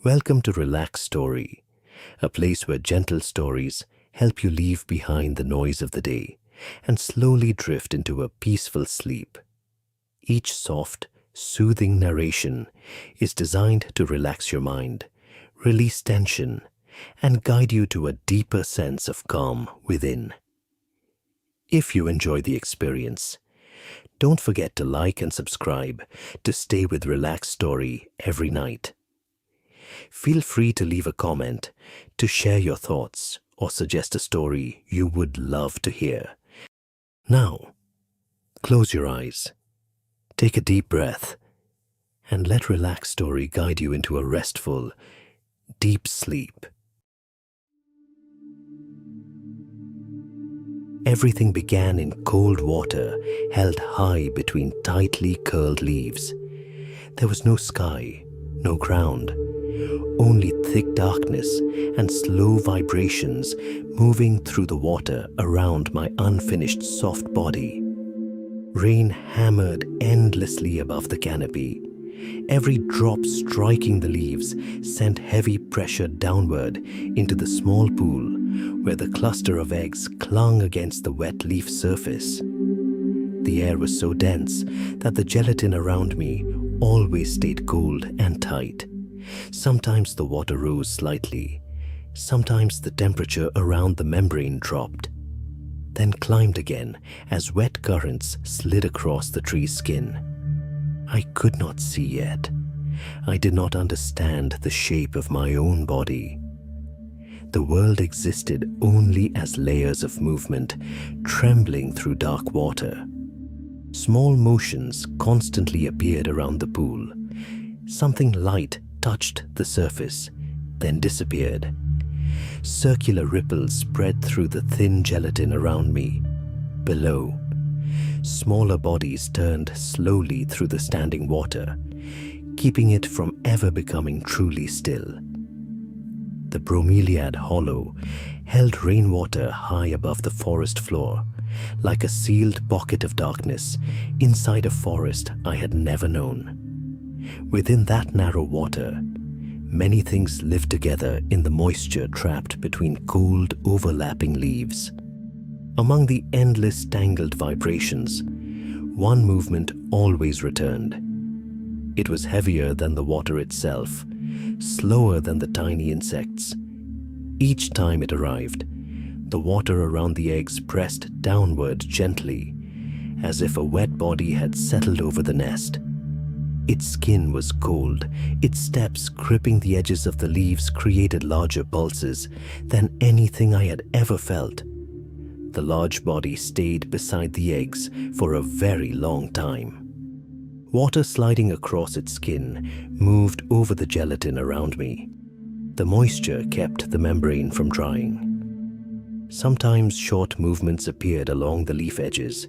Welcome to Relax Story, a place where gentle stories help you leave behind the noise of the day and slowly drift into a peaceful sleep. Each soft, soothing narration is designed to relax your mind, release tension, and guide you to a deeper sense of calm within. If you enjoy the experience, don't forget to like and subscribe to stay with Relax Story every night. Feel free to leave a comment, to share your thoughts, or suggest a story you would love to hear. Now, close your eyes, take a deep breath, and let Relax Story guide you into a restful, deep sleep. Everything began in cold water held high between tightly curled leaves. There was no sky, no ground, only thick darkness and slow vibrations moving through the water around my unfinished soft body. Rain hammered endlessly above the canopy. Every drop striking the leaves sent heavy pressure downward into the small pool where the cluster of eggs clung against the wet leaf surface. The air was so dense that the gelatin around me always stayed cold and tight. Sometimes the water rose slightly, sometimes the temperature around the membrane dropped, then climbed again as wet currents slid across the tree's skin. I could not see yet. I did not understand the shape of my own body. The world existed only as layers of movement trembling through dark water. Small motions constantly appeared around the pool. Something light touched the surface, then disappeared. Circular ripples spread through the thin gelatin around me. Below, smaller bodies turned slowly through the standing water, keeping it from ever becoming truly still. The bromeliad hollow held rainwater high above the forest floor, like a sealed pocket of darkness inside a forest I had never known. Within that narrow water, many things lived together in the moisture trapped between cold, overlapping leaves. Among the endless tangled vibrations, one movement always returned. It was heavier than the water itself, slower than the tiny insects. Each time it arrived, the water around the eggs pressed downward gently, as if a wet body had settled over the nest. Its skin was cold. Its steps gripping the edges of the leaves created larger pulses than anything I had ever felt. The large body stayed beside the eggs for a very long time. Water sliding across its skin moved over the gelatin around me. The moisture kept the membrane from drying. Sometimes short movements appeared along the leaf edges,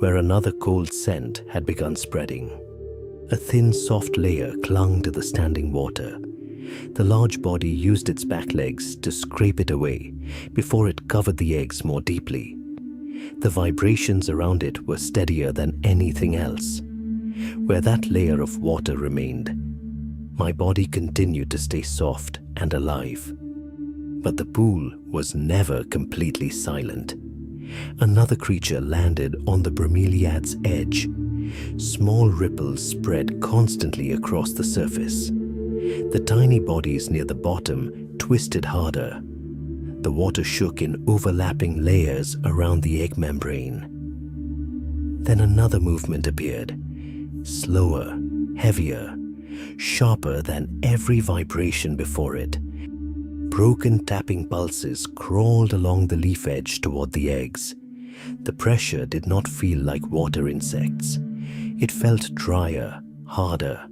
where another cold scent had begun spreading. A thin, soft layer clung to the standing water. The large body used its back legs to scrape it away before it covered the eggs more deeply. The vibrations around it were steadier than anything else. Where that layer of water remained, my body continued to stay soft and alive. But the pool was never completely silent. Another creature landed on the bromeliad's edge. Small ripples spread constantly across the surface. The tiny bodies near the bottom twisted harder. The water shook in overlapping layers around the egg membrane. Then another movement appeared, slower, heavier, sharper than every vibration before it. Broken tapping pulses crawled along the leaf edge toward the eggs. The pressure did not feel like water insects. It felt drier, harder.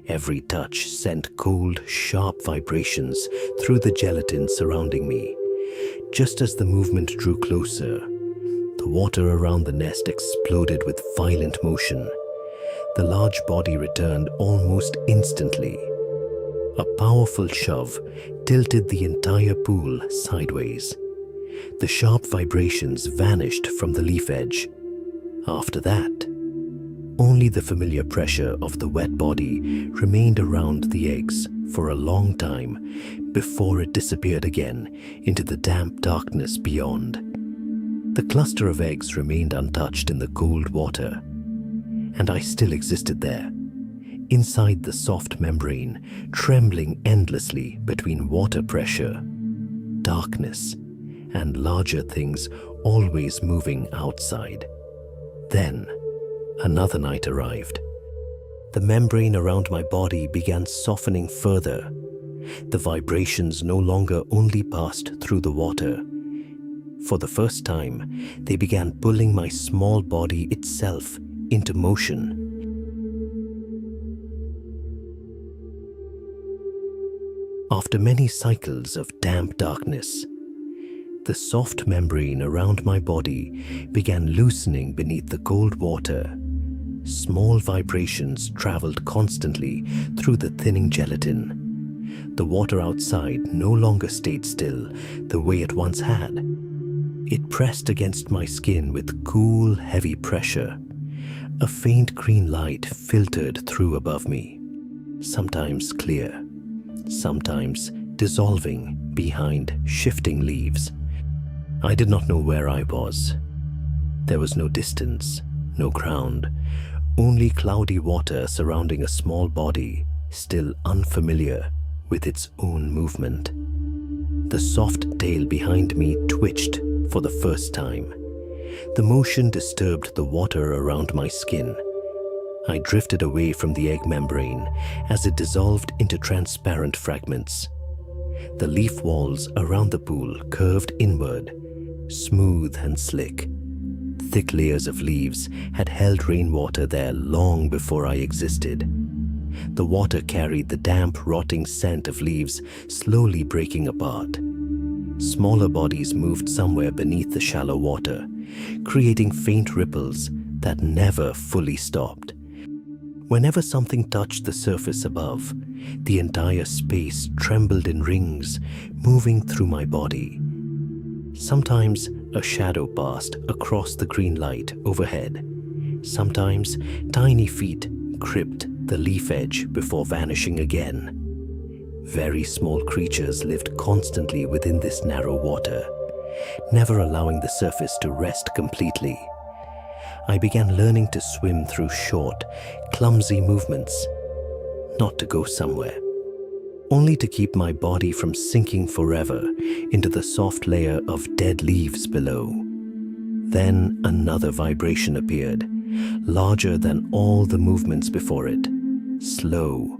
Every touch sent cold, sharp vibrations through the gelatin surrounding me. Just as the movement drew closer, the water around the nest exploded with violent motion. The large body returned almost instantly. A powerful shove tilted the entire pool sideways. The sharp vibrations vanished from the leaf edge. After that, Only the familiar pressure of the wet body remained around the eggs for a long time before it disappeared again into the damp darkness beyond. The cluster of eggs remained untouched in the cold water, and I still existed there, inside the soft membrane, trembling endlessly between water pressure, darkness, and larger things always moving outside. Then, another night arrived. The membrane around my body began softening further. The vibrations no longer only passed through the water. For the first time, they began pulling my small body itself into motion. After many cycles of damp darkness, the soft membrane around my body began loosening beneath the cold water. Small vibrations traveled constantly through the thinning gelatin. The water outside no longer stayed still the way it once had. It pressed against my skin with cool, heavy pressure. A faint green light filtered through above me, sometimes clear, sometimes dissolving behind shifting leaves. I did not know where I was. There was no distance, no ground, only cloudy water surrounding a small body, still unfamiliar with its own movement. The soft tail behind me twitched for the first time. The motion disturbed the water around my skin. I drifted away from the egg membrane as it dissolved into transparent fragments. The leaf walls around the pool curved inward, smooth and slick. Thick layers of leaves had held rainwater there long before I existed. The water carried the damp, rotting scent of leaves slowly breaking apart. Smaller bodies moved somewhere beneath the shallow water, creating faint ripples that never fully stopped. Whenever something touched the surface above, the entire space trembled in rings, moving through my body. Sometimes a shadow passed across the green light overhead. Sometimes tiny feet gripped the leaf edge before vanishing again. Very small creatures lived constantly within this narrow water, never allowing the surface to rest completely. I began learning to swim through short, clumsy movements, not to go somewhere, only to keep my body from sinking forever into the soft layer of dead leaves below. Then another vibration appeared, larger than all the movements before it, slow,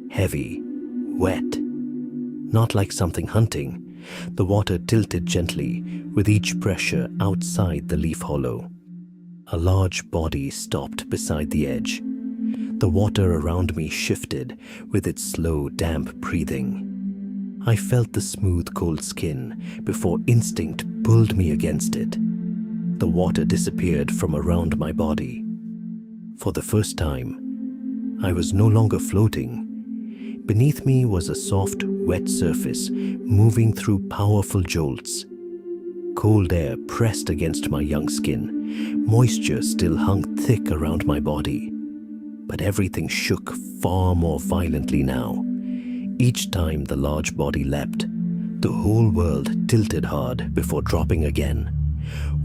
heavy, wet. Not like something hunting, the water tilted gently with each pressure outside the leaf hollow. A large body stopped beside the edge. The water around me shifted with its slow, damp breathing. I felt the smooth, cold skin before instinct pulled me against it. The water disappeared from around my body. For the first time, I was no longer floating. Beneath me was a soft, wet surface moving through powerful jolts. Cold air pressed against my young skin. Moisture still hung thick around my body. But everything shook far more violently now. Each time the large body leapt, the whole world tilted hard before dropping again.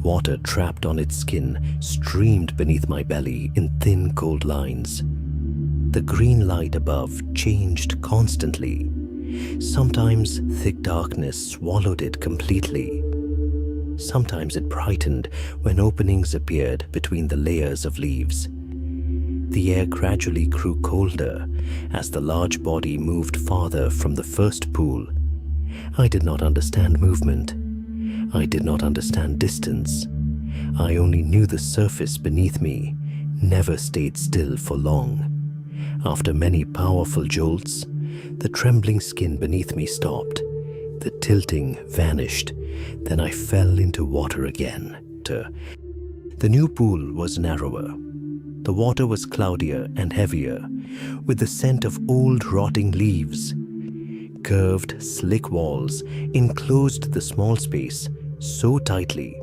Water trapped on its skin streamed beneath my belly in thin, cold lines. The green light above changed constantly. Sometimes thick darkness swallowed it completely. Sometimes it brightened when openings appeared between the layers of leaves. The air gradually grew colder as the large body moved farther from the first pool. I did not understand movement. I did not understand distance. I only knew the surface beneath me never stayed still for long. After many powerful jolts, the trembling skin beneath me stopped. The tilting vanished. Then I fell into water again. The new pool was narrower. The water was cloudier and heavier, with the scent of old rotting leaves. Curved, slick walls enclosed the small space so tightly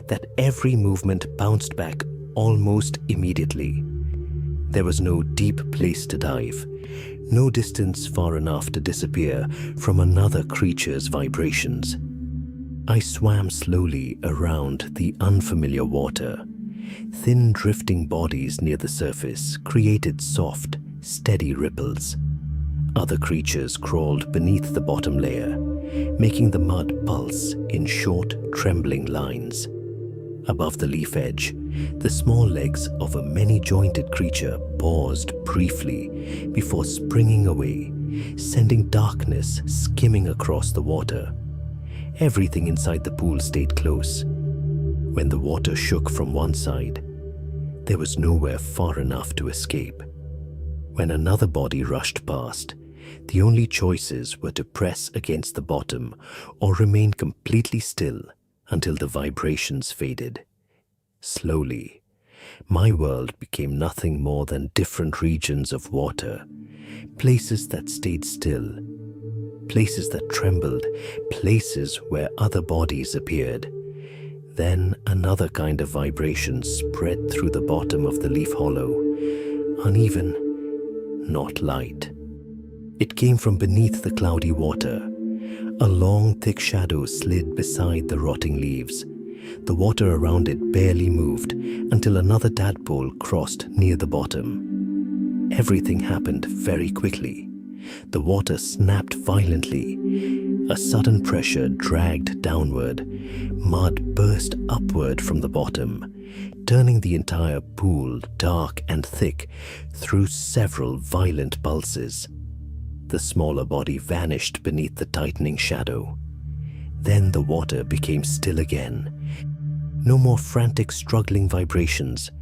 that every movement bounced back almost immediately. There was no deep place to dive, no distance far enough to disappear from another creature's vibrations. I swam slowly around the unfamiliar water. Thin drifting bodies near the surface created soft, steady ripples. Other creatures crawled beneath the bottom layer, making the mud pulse in short, trembling lines. Above the leaf edge, the small legs of a many-jointed creature paused briefly before springing away, sending darkness skimming across the water. Everything inside the pool stayed close. When the water shook from one side, there was nowhere far enough to escape. When another body rushed past, the only choices were to press against the bottom or remain completely still until the vibrations faded. Slowly, my world became nothing more than different regions of water, places that stayed still, places that trembled, places where other bodies appeared. Then another kind of vibration spread through the bottom of the leaf hollow, uneven, not light. It came from beneath the cloudy water. A long, thick shadow slid beside the rotting leaves. The water around it barely moved until another tadpole crossed near the bottom. Everything happened very quickly. The water snapped violently. A sudden pressure dragged downward. Mud burst upward from the bottom, turning the entire pool dark and thick through several violent pulses. The smaller body vanished beneath the tightening shadow. Then the water became still again. No more frantic, struggling vibrations.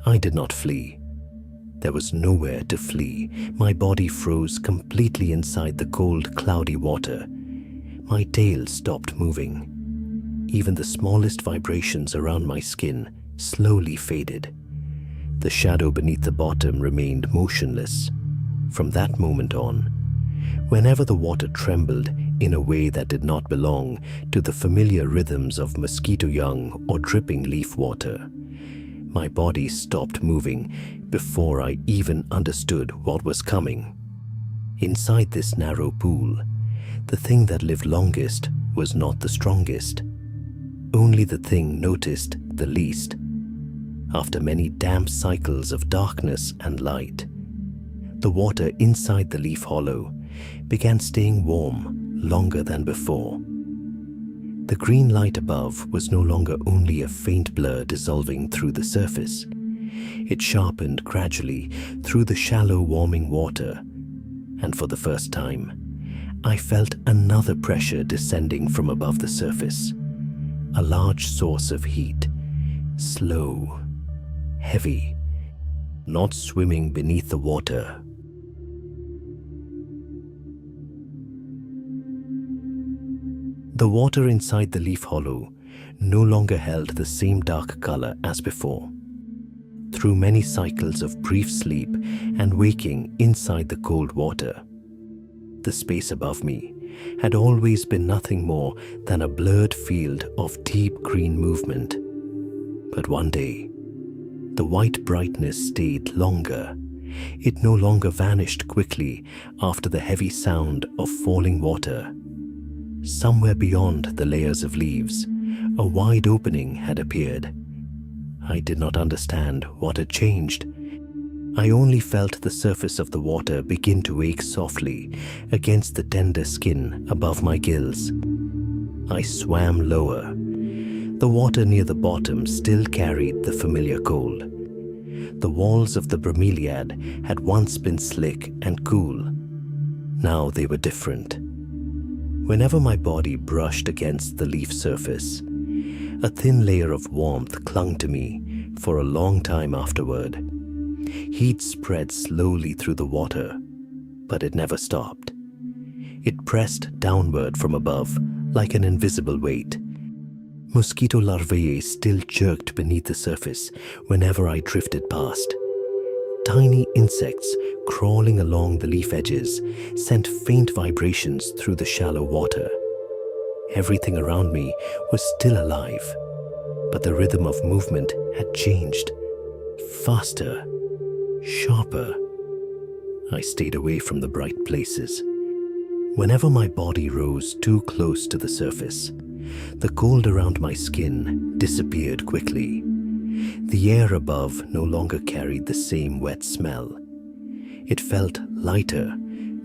I did not flee. There was nowhere to flee. My body froze completely inside the cold, cloudy water. My tail stopped moving. Even the smallest vibrations around my skin slowly faded. The shadow beneath the bottom remained motionless. From that moment on, whenever the water trembled in a way that did not belong to the familiar rhythms of mosquito young or dripping leaf water, my body stopped moving before I even understood what was coming. Inside this narrow pool, the thing that lived longest was not the strongest. Only the thing noticed the least. After many damp cycles of darkness and light, the water inside the leaf hollow began staying warm longer than before. The green light above was no longer only a faint blur dissolving through the surface. It sharpened gradually through the shallow, warming water, and for the first time, I felt another pressure descending from above the surface. A large source of heat, slow, heavy, not swimming beneath the water. The water inside the leaf hollow no longer held the same dark color as before. Through many cycles of brief sleep and waking inside the cold water, the space above me had always been nothing more than a blurred field of deep green movement. But one day, the white brightness stayed longer. It no longer vanished quickly after the heavy sound of falling water. Somewhere beyond the layers of leaves, a wide opening had appeared. I did not understand what had changed. I only felt the surface of the water begin to ache softly against the tender skin above my gills. I swam lower. The water near the bottom still carried the familiar cold. The walls of the bromeliad had once been slick and cool. Now they were different. Whenever my body brushed against the leaf surface, a thin layer of warmth clung to me for a long time afterward. Heat spread slowly through the water, but it never stopped. It pressed downward from above like an invisible weight. Mosquito larvae still jerked beneath the surface whenever I drifted past. Tiny insects crawling along the leaf edges sent faint vibrations through the shallow water. Everything around me was still alive, but the rhythm of movement had changed. Faster, sharper. I stayed away from the bright places. Whenever my body rose too close to the surface, the cold around my skin disappeared quickly. The air above no longer carried the same wet smell. It felt lighter,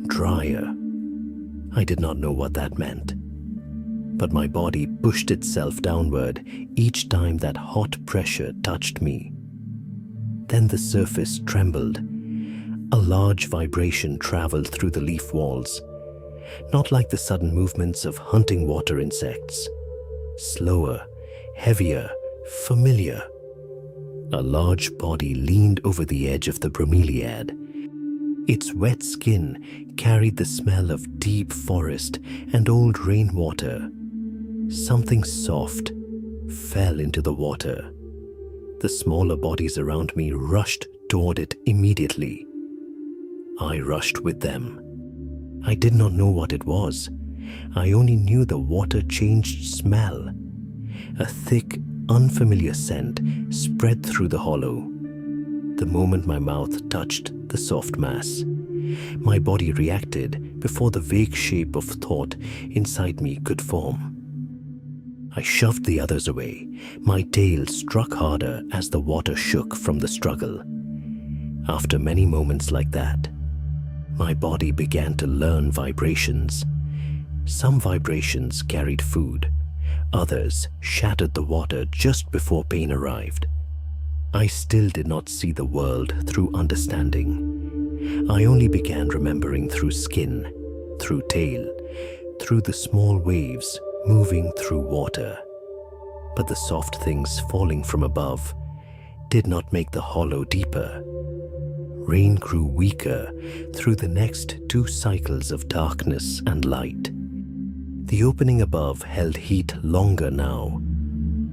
drier. I did not know what that meant. But my body pushed itself downward each time that hot pressure touched me. Then the surface trembled. A large vibration traveled through the leaf walls, not like the sudden movements of hunting water insects. Slower, heavier, familiar. A large body leaned over the edge of the bromeliad. Its wet skin carried the smell of deep forest and old rainwater. Something soft fell into the water. The smaller bodies around me rushed toward it immediately. I rushed with them. I did not know what it was. I only knew the water changed smell. A thick, unfamiliar scent spread through the hollow. The moment my mouth touched the soft mass, my body reacted before the vague shape of thought inside me could form. I shoved the others away. My tail struck harder as the water shook from the struggle. After many moments like that, my body began to learn vibrations. Some vibrations carried food. Others shattered the water just before pain arrived. I still did not see the world through understanding. I only began remembering through skin, through tail, through the small waves moving through water. But the soft things falling from above did not make the hollow deeper. Rain grew weaker through the next 2 cycles of darkness and light. The opening above held heat longer now.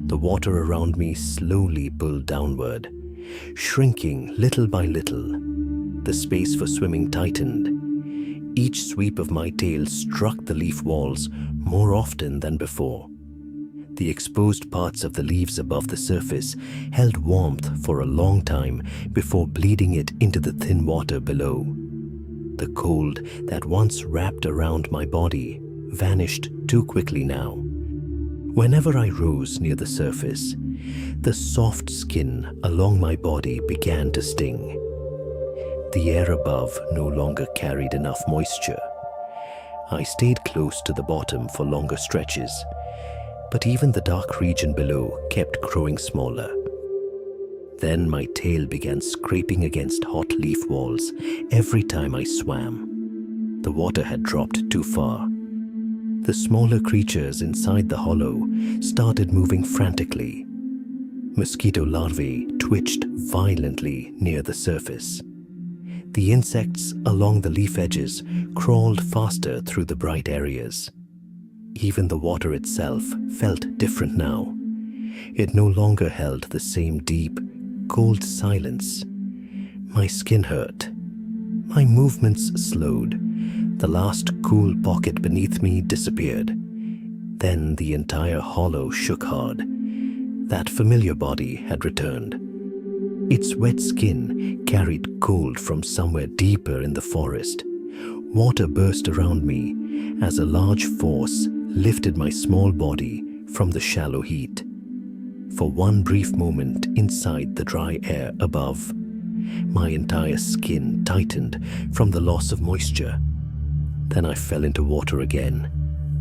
The water around me slowly pulled downward, shrinking little by little. The space for swimming tightened. Each sweep of my tail struck the leaf walls more often than before. The exposed parts of the leaves above the surface held warmth for a long time before bleeding it into the thin water below. The cold that once wrapped around my body vanished too quickly now. Whenever I rose near the surface, the soft skin along my body began to sting. The air above no longer carried enough moisture. I stayed close to the bottom for longer stretches, but even the dark region below kept growing smaller. Then my tail began scraping against hot leaf walls every time I swam. The water had dropped too far. The smaller creatures inside the hollow started moving frantically. Mosquito larvae twitched violently near the surface. The insects along the leaf edges crawled faster through the bright areas. Even the water itself felt different now. It no longer held the same deep, cold silence. My skin hurt. My movements slowed. The last cool pocket beneath me disappeared. Then the entire hollow shook hard. That familiar body had returned. Its wet skin carried cold from somewhere deeper in the forest. Water burst around me as a large force lifted my small body from the shallow heat. For one brief moment inside the dry air above, my entire skin tightened from the loss of moisture. Then I fell into water again,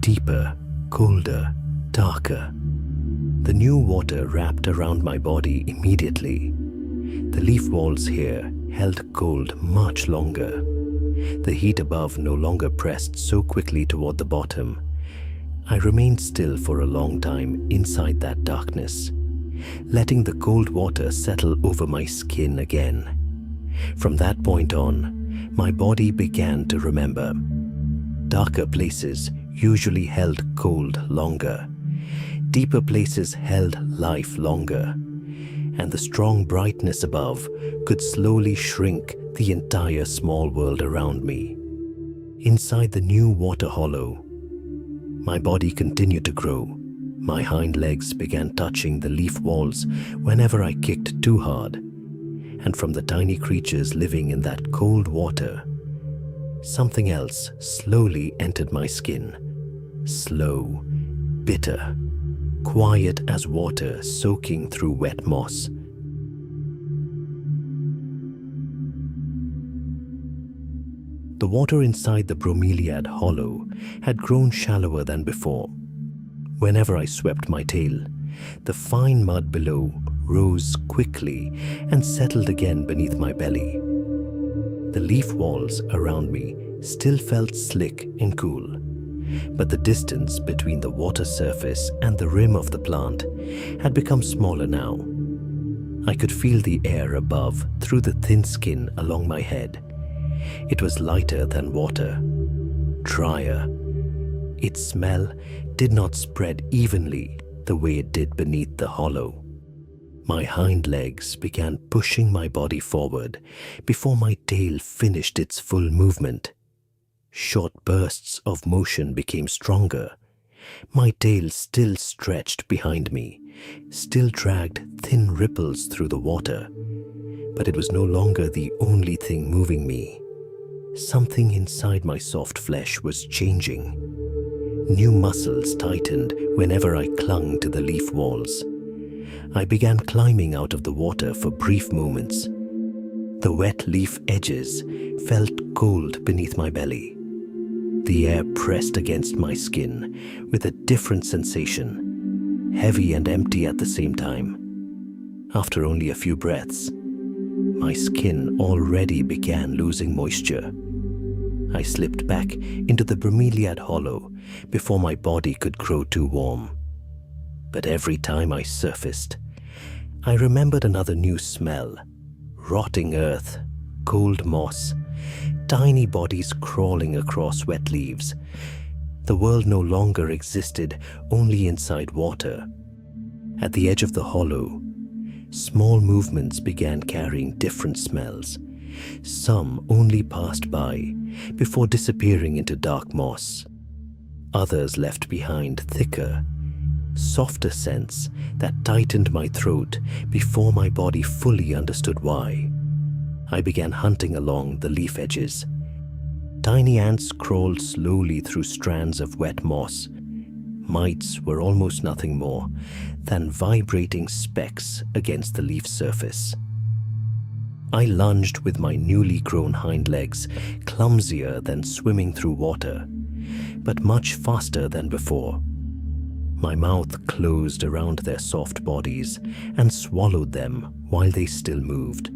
deeper, colder, darker. The new water wrapped around my body immediately. The leaf walls here held cold much longer. The heat above no longer pressed so quickly toward the bottom. I remained still for a long time inside that darkness, letting the cold water settle over my skin again. From that point on, my body began to remember. Darker places usually held cold longer. Deeper places held life longer. And the strong brightness above could slowly shrink the entire small world around me. Inside the new water hollow, my body continued to grow. My hind legs began touching the leaf walls whenever I kicked too hard. and from the tiny creatures living in that cold water, something else slowly entered my skin. Slow, bitter, quiet as water soaking through wet moss. The water inside the bromeliad hollow had grown shallower than before. Whenever I swept my tail, the fine mud below rose quickly and settled again beneath my belly. The leaf walls around me still felt slick and cool, but the distance between the water surface and the rim of the plant had become smaller now. I could feel the air above through the thin skin along my head. It was lighter than water, drier. Its smell did not spread evenly the way it did beneath the hollow. My hind legs began pushing my body forward before my tail finished its full movement. Short bursts of motion became stronger. My tail still stretched behind me, still dragged thin ripples through the water. But it was no longer the only thing moving me. Something inside my soft flesh was changing. New muscles tightened whenever I clung to the leaf walls. I began climbing out of the water for brief moments. The wet leaf edges felt cold beneath my belly. The air pressed against my skin with a different sensation, heavy and empty at the same time. After only a few breaths, my skin already began losing moisture. I slipped back into the bromeliad hollow before my body could grow too warm. But every time I surfaced, I remembered another new smell: rotting earth, cold moss, tiny bodies crawling across wet leaves. The world no longer existed only inside water. At the edge of the hollow, small movements began carrying different smells. Some only passed by before disappearing into dark moss. Others left behind thicker, softer scents that tightened my throat before my body fully understood why. I began hunting along the leaf edges. Tiny ants crawled slowly through strands of wet moss. Mites were almost nothing more than vibrating specks against the leaf surface. I lunged with my newly grown hind legs, clumsier than swimming through water, but much faster than before. My mouth closed around their soft bodies and swallowed them while they still moved.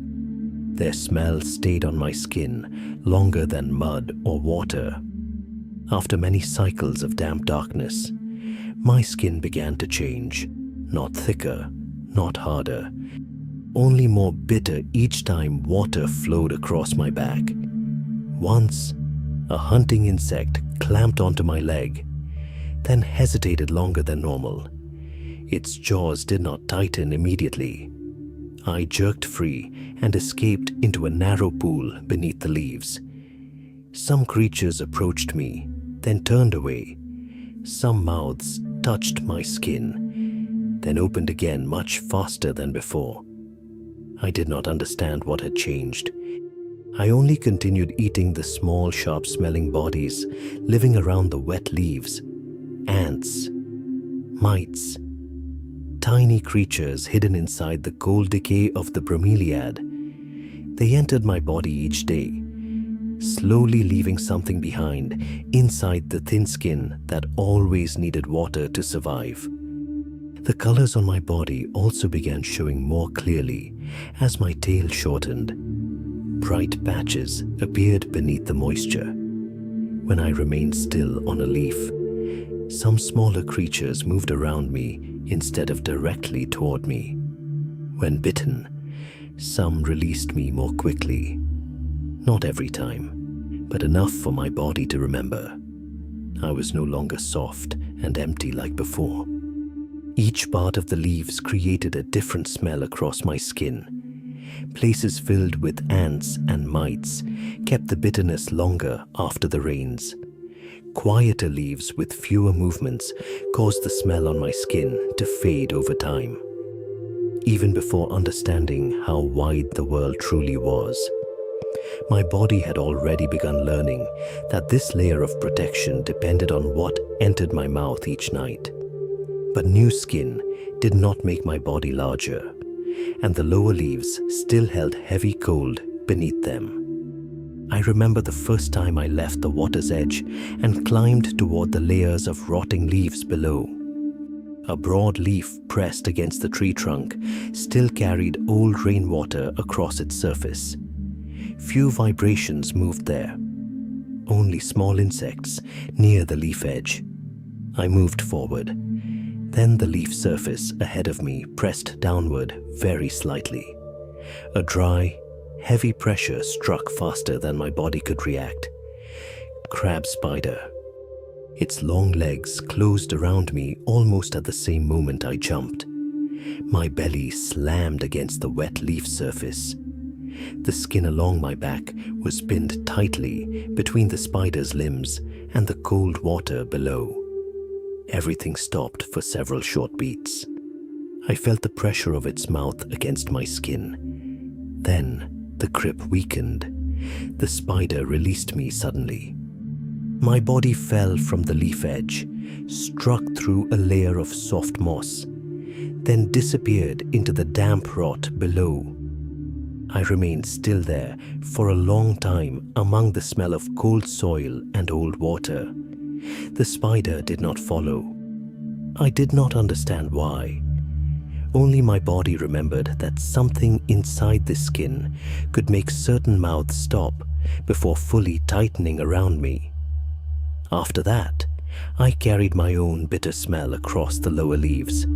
Their smell stayed on my skin longer than mud or water. After many cycles of damp darkness, my skin began to change, not thicker, not harder, only more bitter each time water flowed across my back. Once, a hunting insect clamped onto my leg, then hesitated longer than normal. Its jaws did not tighten immediately. I jerked free and escaped into a narrow pool beneath the leaves. Some creatures approached me, then turned away. Some mouths touched my skin, then opened again much faster than before. I did not understand what had changed. I only continued eating the small, sharp-smelling bodies living around the wet leaves. Ants, mites, tiny creatures hidden inside the cold decay of the bromeliad. They entered my body each day, slowly leaving something behind inside the thin skin that always needed water to survive. The colors on my body also began showing more clearly as my tail shortened. Bright patches appeared beneath the moisture. When I remained still on a leaf, some smaller creatures moved around me instead of directly toward me. When bitten, some released me more quickly. Not every time, but enough for my body to remember. I was no longer soft and empty like before. Each part of the leaves created a different smell across my skin. Places filled with ants and mites kept the bitterness longer after the rains. Quieter leaves with fewer movements caused the smell on my skin to fade over time. even before understanding how wide the world truly was. My body had already begun learning that this layer of protection depended on what entered my mouth each night. But new skin did not make my body larger, and the lower leaves still held heavy cold beneath them. I remember the first time I left the water's edge and climbed toward the layers of rotting leaves below. A broad leaf pressed against the tree trunk still carried old rainwater across its surface. Few vibrations moved there, only small insects near the leaf edge. I moved forward. Then the leaf surface ahead of me pressed downward very slightly. A dry, heavy pressure struck faster than my body could react. Crab spider. Its long legs closed around me almost at the same moment I jumped. My belly slammed against the wet leaf surface. The skin along my back was pinned tightly between the spider's limbs and the cold water below. Everything stopped for several short beats. I felt the pressure of its mouth against my skin. Then the grip weakened. The spider released me suddenly. My body fell from the leaf edge, struck through a layer of soft moss, then disappeared into the damp rot below. I remained still there for a long time among the smell of cold soil and old water. The spider did not follow. I did not understand why. Only my body remembered that something inside the skin could make certain mouths stop before fully tightening around me. After that, I carried my own bitter smell across the lower leaves.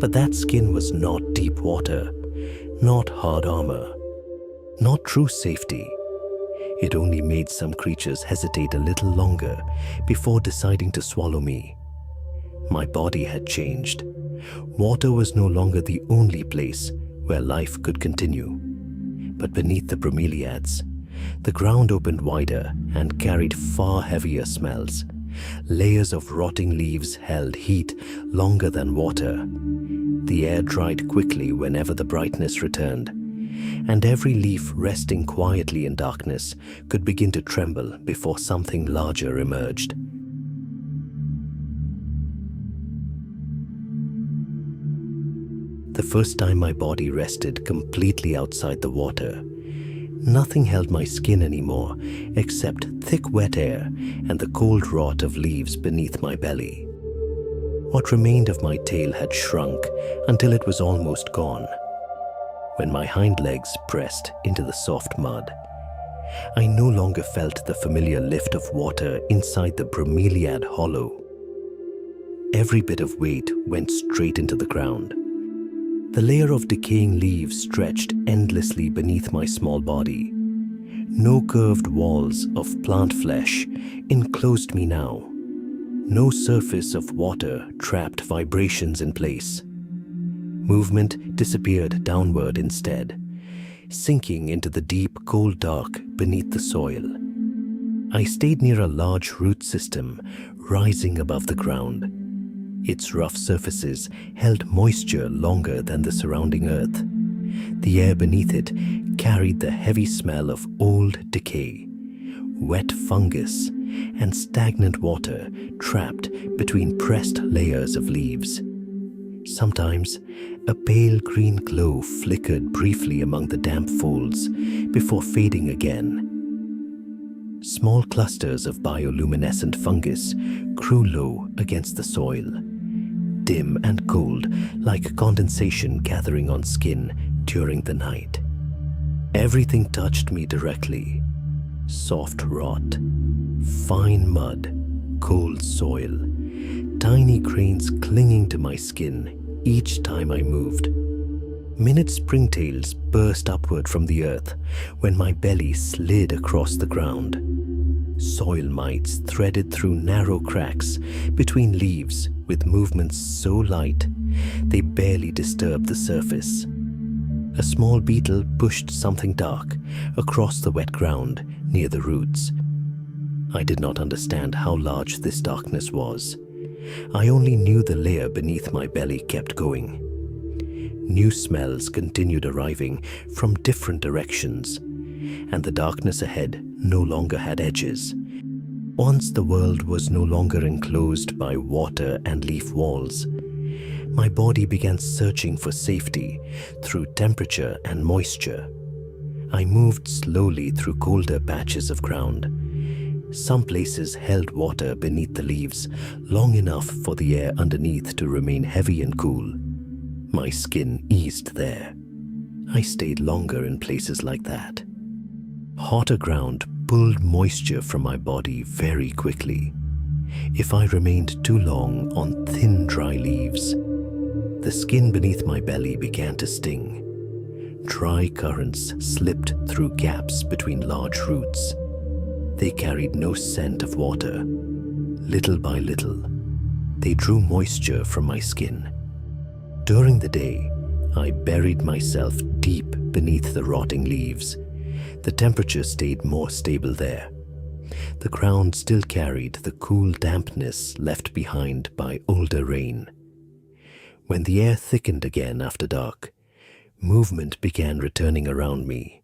But that skin was not deep water, not hard armor, not true safety. It only made some creatures hesitate a little longer before deciding to swallow me. My body had changed. Water was no longer the only place where life could continue. But beneath the bromeliads, the ground opened wider and carried far heavier smells. Layers of rotting leaves held heat longer than water. The air dried quickly whenever the brightness returned, and every leaf resting quietly in darkness could begin to tremble before something larger emerged. The first time my body rested completely outside the water, nothing held my skin anymore except thick wet air and the cold rot of leaves beneath my belly. What remained of my tail had shrunk until it was almost gone. When my hind legs pressed into the soft mud, I no longer felt the familiar lift of water inside the bromeliad hollow. Every bit of weight went straight into the ground. The layer of decaying leaves stretched endlessly beneath my small body. No curved walls of plant flesh enclosed me now. No surface of water trapped vibrations in place. Movement disappeared downward instead, sinking into the deep, cold dark beneath the soil. I stayed near a large root system rising above the ground. Its rough surfaces held moisture longer than the surrounding earth. The air beneath it carried the heavy smell of old decay, wet fungus, and stagnant water trapped between pressed layers of leaves. Sometimes, a pale green glow flickered briefly among the damp folds before fading again. Small clusters of bioluminescent fungus grew low against the soil, dim and cold like condensation gathering on skin during the night. Everything touched me directly. Soft rot, fine mud, cold soil, tiny grains clinging to my skin each time I moved. Minute springtails burst upward from the earth when my belly slid across the ground. Soil mites threaded through narrow cracks between leaves with movements so light they barely disturbed the surface. A small beetle pushed something dark across the wet ground near the roots. I did not understand how large this darkness was. I only knew the layer beneath my belly kept going. New smells continued arriving from different directions, and the darkness ahead no longer had edges. Once the world was no longer enclosed by water and leaf walls, my body began searching for safety through temperature and moisture. I moved slowly through colder patches of ground. Some places held water beneath the leaves long enough for the air underneath to remain heavy and cool. My skin eased there. I stayed longer in places like that. Hotter ground pulled moisture from my body very quickly. If I remained too long on thin, dry leaves, the skin beneath my belly began to sting. Dry currents slipped through gaps between large roots. They carried no scent of water. Little by little, they drew moisture from my skin. During the day, I buried myself deep beneath the rotting leaves. The temperature stayed more stable there. The ground still carried the cool dampness left behind by older rain. When the air thickened again after dark, movement began returning around me.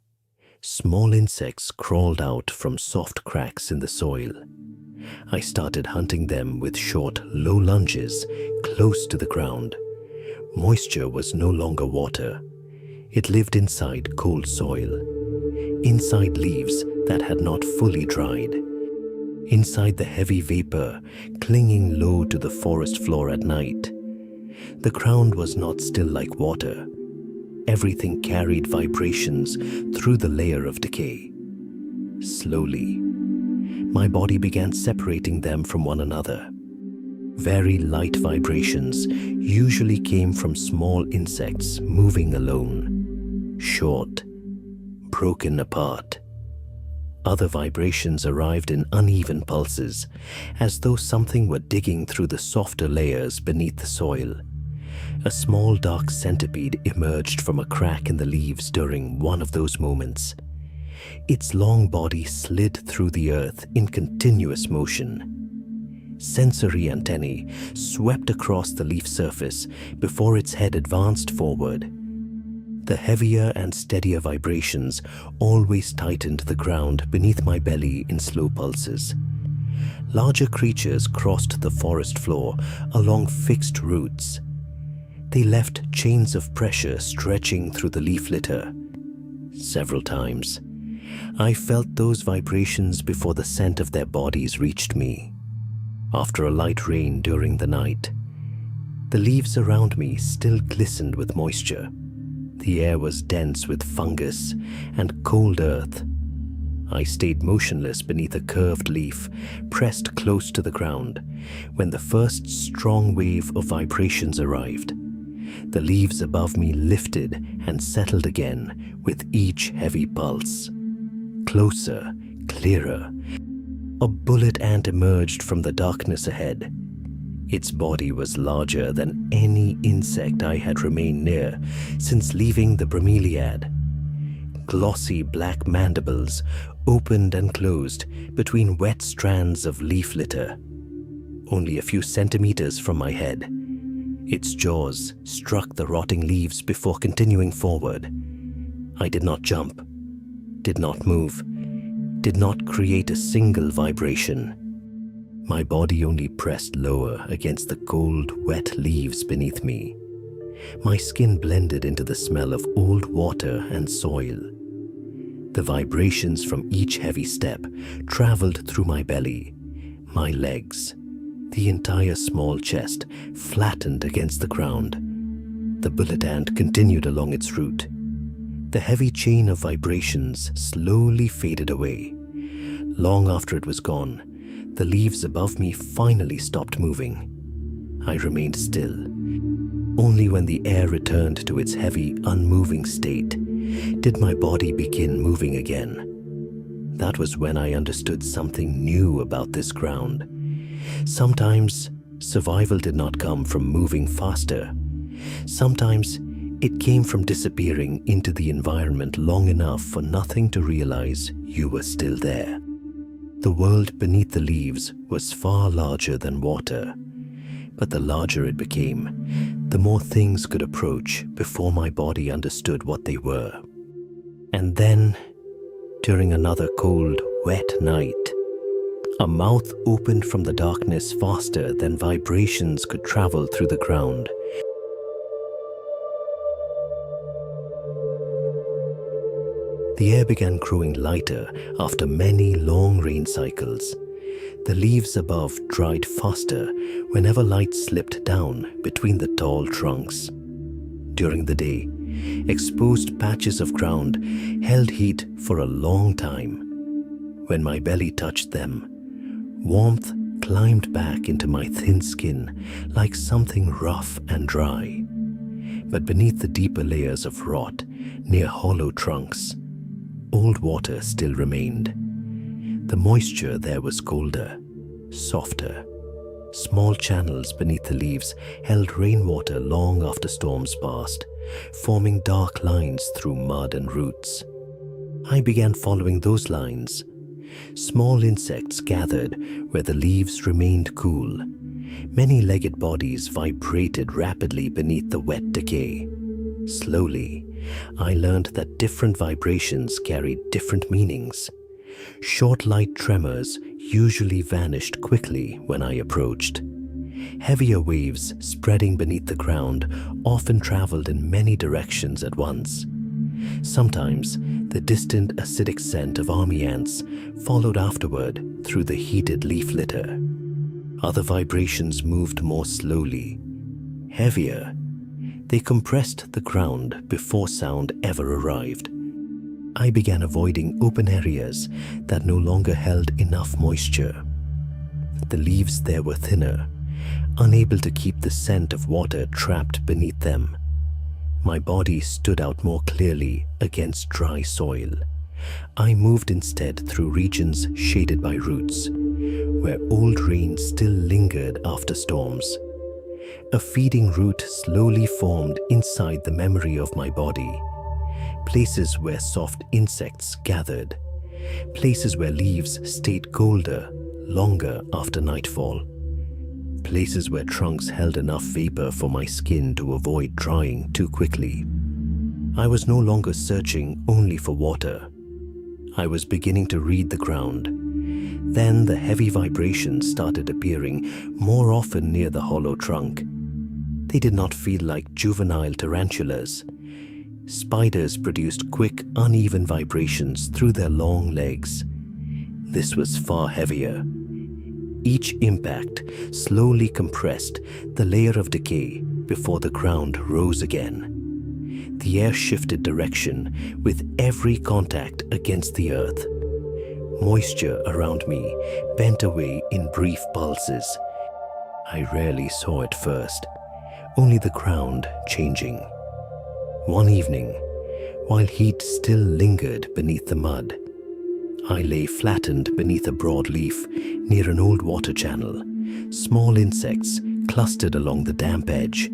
Small insects crawled out from soft cracks in the soil. I started hunting them with short, low lunges close to the ground. Moisture was no longer water. It lived inside cold soil, inside leaves that had not fully dried, inside the heavy vapor clinging low to the forest floor at night. The ground was not still like water. Everything carried vibrations through the layer of decay. Slowly, my body began separating them from one another. Very light vibrations usually came from small insects moving alone, short, broken apart. Other vibrations arrived in uneven pulses, as though something were digging through the softer layers beneath the soil. A small dark centipede emerged from a crack in the leaves during one of those moments. Its long body slid through the earth in continuous motion. Sensory antennae swept across the leaf surface before its head advanced forward. The heavier and steadier vibrations always tightened the ground beneath my belly in slow pulses. Larger creatures crossed the forest floor along fixed routes. They left chains of pressure stretching through the leaf litter. Several times, I felt those vibrations before the scent of their bodies reached me. After a light rain during the night, the leaves around me still glistened with moisture. The air was dense with fungus and cold earth. I stayed motionless beneath a curved leaf, pressed close to the ground, when the first strong wave of vibrations arrived. The leaves above me lifted and settled again with each heavy pulse. Closer, clearer. A bullet ant emerged from the darkness ahead. Its body was larger than any insect I had remained near since leaving the bromeliad. Glossy black mandibles opened and closed between wet strands of leaf litter. Only a few centimeters from my head, its jaws struck the rotting leaves before continuing forward. I did not jump, did not move, did not create a single vibration. My body only pressed lower against the cold, wet leaves beneath me. My skin blended into the smell of old water and soil. The vibrations from each heavy step traveled through my belly, my legs. The entire small chest flattened against the ground. The bullet ant continued along its route. The heavy chain of vibrations slowly faded away. Long after it was gone, the leaves above me finally stopped moving. I remained still. Only when the air returned to its heavy, unmoving state did my body begin moving again. That was when I understood something new about this ground. Sometimes survival did not come from moving faster. Sometimes it came from disappearing into the environment long enough for nothing to realize you were still there. The world beneath the leaves was far larger than water, but the larger it became, the more things could approach before my body understood what they were. And then, during another cold, wet night, a mouth opened from the darkness faster than vibrations could travel through the ground. The air began growing lighter after many long rain cycles. The leaves above dried faster whenever light slipped down between the tall trunks. During the day, exposed patches of ground held heat for a long time. When my belly touched them, warmth climbed back into my thin skin like something rough and dry. But beneath the deeper layers of rot near hollow trunks, old water still remained. The moisture there was colder, softer. Small channels beneath the leaves held rainwater long after storms passed, forming dark lines through mud and roots. I began following those lines. Small insects gathered where the leaves remained cool. Many-legged bodies vibrated rapidly beneath the wet decay. Slowly, I learned that different vibrations carried different meanings. Short light tremors usually vanished quickly when I approached. Heavier waves spreading beneath the ground often traveled in many directions at once. Sometimes, the distant acidic scent of army ants followed afterward through the heated leaf litter. Other vibrations moved more slowly, heavier. They compressed the ground before sound ever arrived. I began avoiding open areas that no longer held enough moisture. The leaves there were thinner, unable to keep the scent of water trapped beneath them. My body stood out more clearly against dry soil. I moved instead through regions shaded by roots, where old rain still lingered after storms. A feeding root slowly formed inside the memory of my body. Places where soft insects gathered. Places where leaves stayed colder, longer after nightfall. Places where trunks held enough vapor for my skin to avoid drying too quickly. I was no longer searching only for water. I was beginning to read the ground. Then the heavy vibrations started appearing more often near the hollow trunk. They did not feel like juvenile tarantulas. Spiders produced quick, uneven vibrations through their long legs. This was far heavier. Each impact slowly compressed the layer of decay before the ground rose again. The air shifted direction with every contact against the earth. Moisture around me bent away in brief pulses. I rarely saw it first, only the ground changing. One evening, while heat still lingered beneath the mud, I lay flattened beneath a broad leaf near an old water channel. Small insects clustered along the damp edge.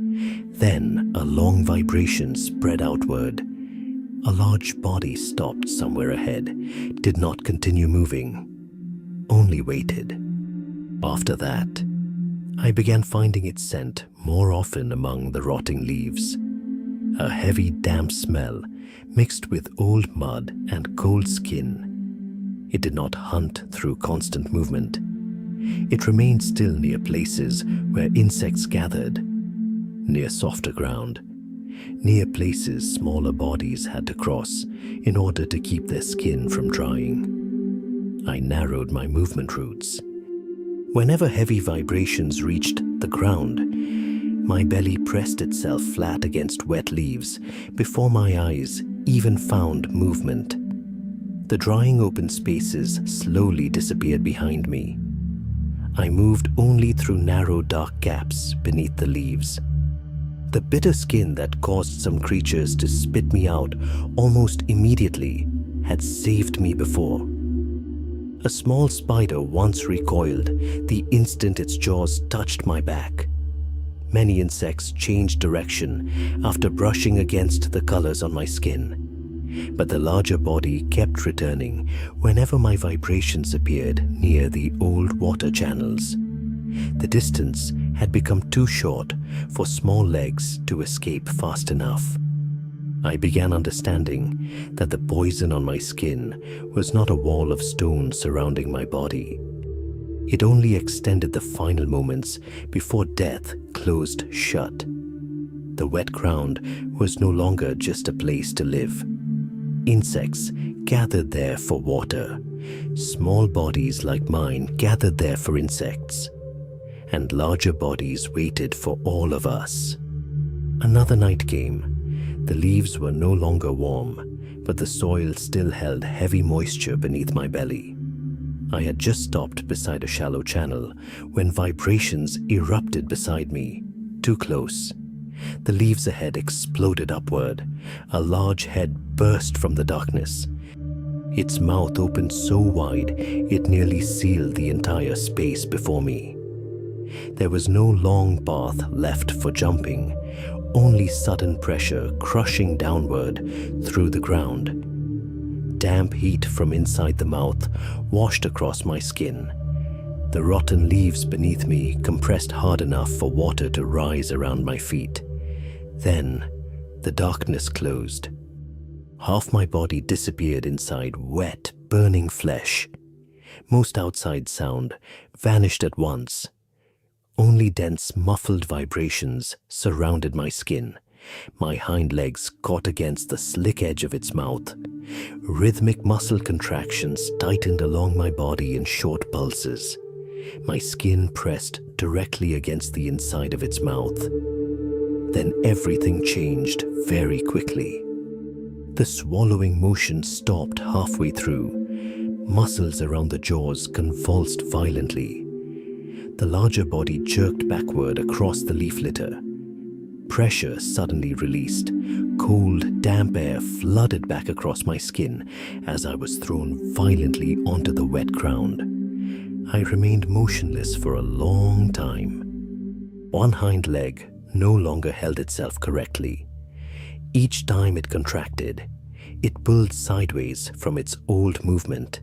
Then a long vibration spread outward. A large body stopped somewhere ahead, did not continue moving, only waited. After that, I began finding its scent more often among the rotting leaves. A heavy, damp smell mixed with old mud and cold skin. It did not hunt through constant movement. It remained still near places where insects gathered, near softer ground, near places smaller bodies had to cross in order to keep their skin from drying. I narrowed my movement routes. Whenever heavy vibrations reached the ground, my belly pressed itself flat against wet leaves before my eyes even found movement. The drying open spaces slowly disappeared behind me. I moved only through narrow dark gaps beneath the leaves. The bitter skin that caused some creatures to spit me out almost immediately had saved me before. A small spider once recoiled the instant its jaws touched my back. Many insects changed direction after brushing against the colors on my skin, but the larger body kept returning whenever my vibrations appeared near the old water channels. The distance had become too short for small legs to escape fast enough. I began understanding that the poison on my skin was not a wall of stone surrounding my body. It only extended the final moments before death closed shut. The wet ground was no longer just a place to live. Insects gathered there for water. Small bodies like mine gathered there for insects. And larger bodies waited for all of us. Another night came. The leaves were no longer warm, but the soil still held heavy moisture beneath my belly. I had just stopped beside a shallow channel when vibrations erupted beside me, too close. The leaves ahead exploded upward. A large head burst from the darkness. Its mouth opened so wide it nearly sealed the entire space before me. There was no long path left for jumping, only sudden pressure crushing downward through the ground. Damp heat from inside the mouth washed across my skin. The rotten leaves beneath me compressed hard enough for water to rise around my feet. Then, the darkness closed. Half my body disappeared inside wet, burning flesh. Most outside sound vanished at once. Only dense, muffled vibrations surrounded my skin. My hind legs caught against the slick edge of its mouth. Rhythmic muscle contractions tightened along my body in short pulses. My skin pressed directly against the inside of its mouth. Then everything changed very quickly. The swallowing motion stopped halfway through. Muscles around the jaws convulsed violently. The larger body jerked backward across the leaf litter. Pressure suddenly released. Cold, damp air flooded back across my skin as I was thrown violently onto the wet ground. I remained motionless for a long time. One hind leg no longer held itself correctly. Each time it contracted, it pulled sideways from its old movement.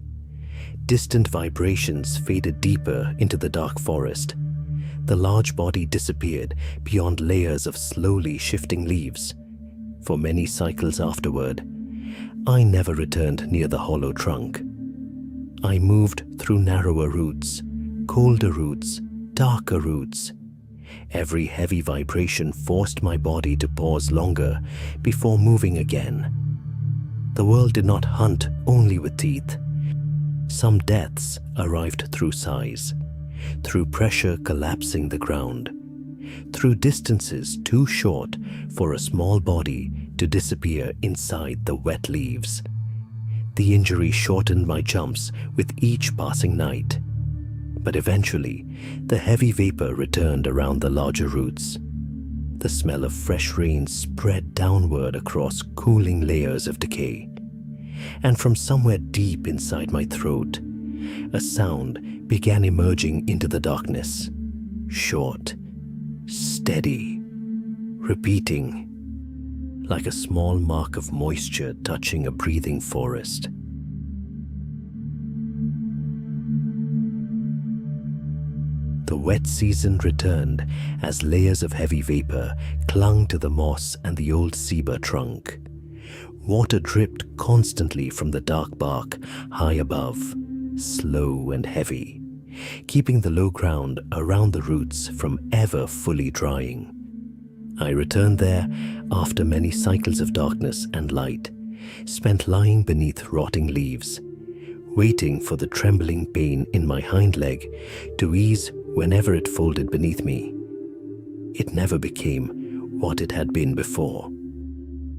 Distant vibrations faded deeper into the dark forest. The large body disappeared beyond layers of slowly shifting leaves. For many cycles afterward, I never returned near the hollow trunk. I moved through narrower routes, colder routes, darker routes. Every heavy vibration forced my body to pause longer before moving again. The world did not hunt only with teeth. Some deaths arrived through size, through pressure collapsing the ground, through distances too short for a small body to disappear inside the wet leaves. The injury shortened my jumps with each passing night. But eventually, the heavy vapor returned around the larger roots. The smell of fresh rain spread downward across cooling layers of decay. And from somewhere deep inside my throat, a sound began emerging into the darkness. Short, steady, repeating, like a small mark of moisture touching a breathing forest. The wet season returned as layers of heavy vapor clung to the moss and the old ceiba trunk. Water dripped constantly from the dark bark high above, slow and heavy, keeping the low ground around the roots from ever fully drying. I returned there after many cycles of darkness and light, spent lying beneath rotting leaves, waiting for the trembling pain in my hind leg to ease whenever it folded beneath me. It never became what it had been before.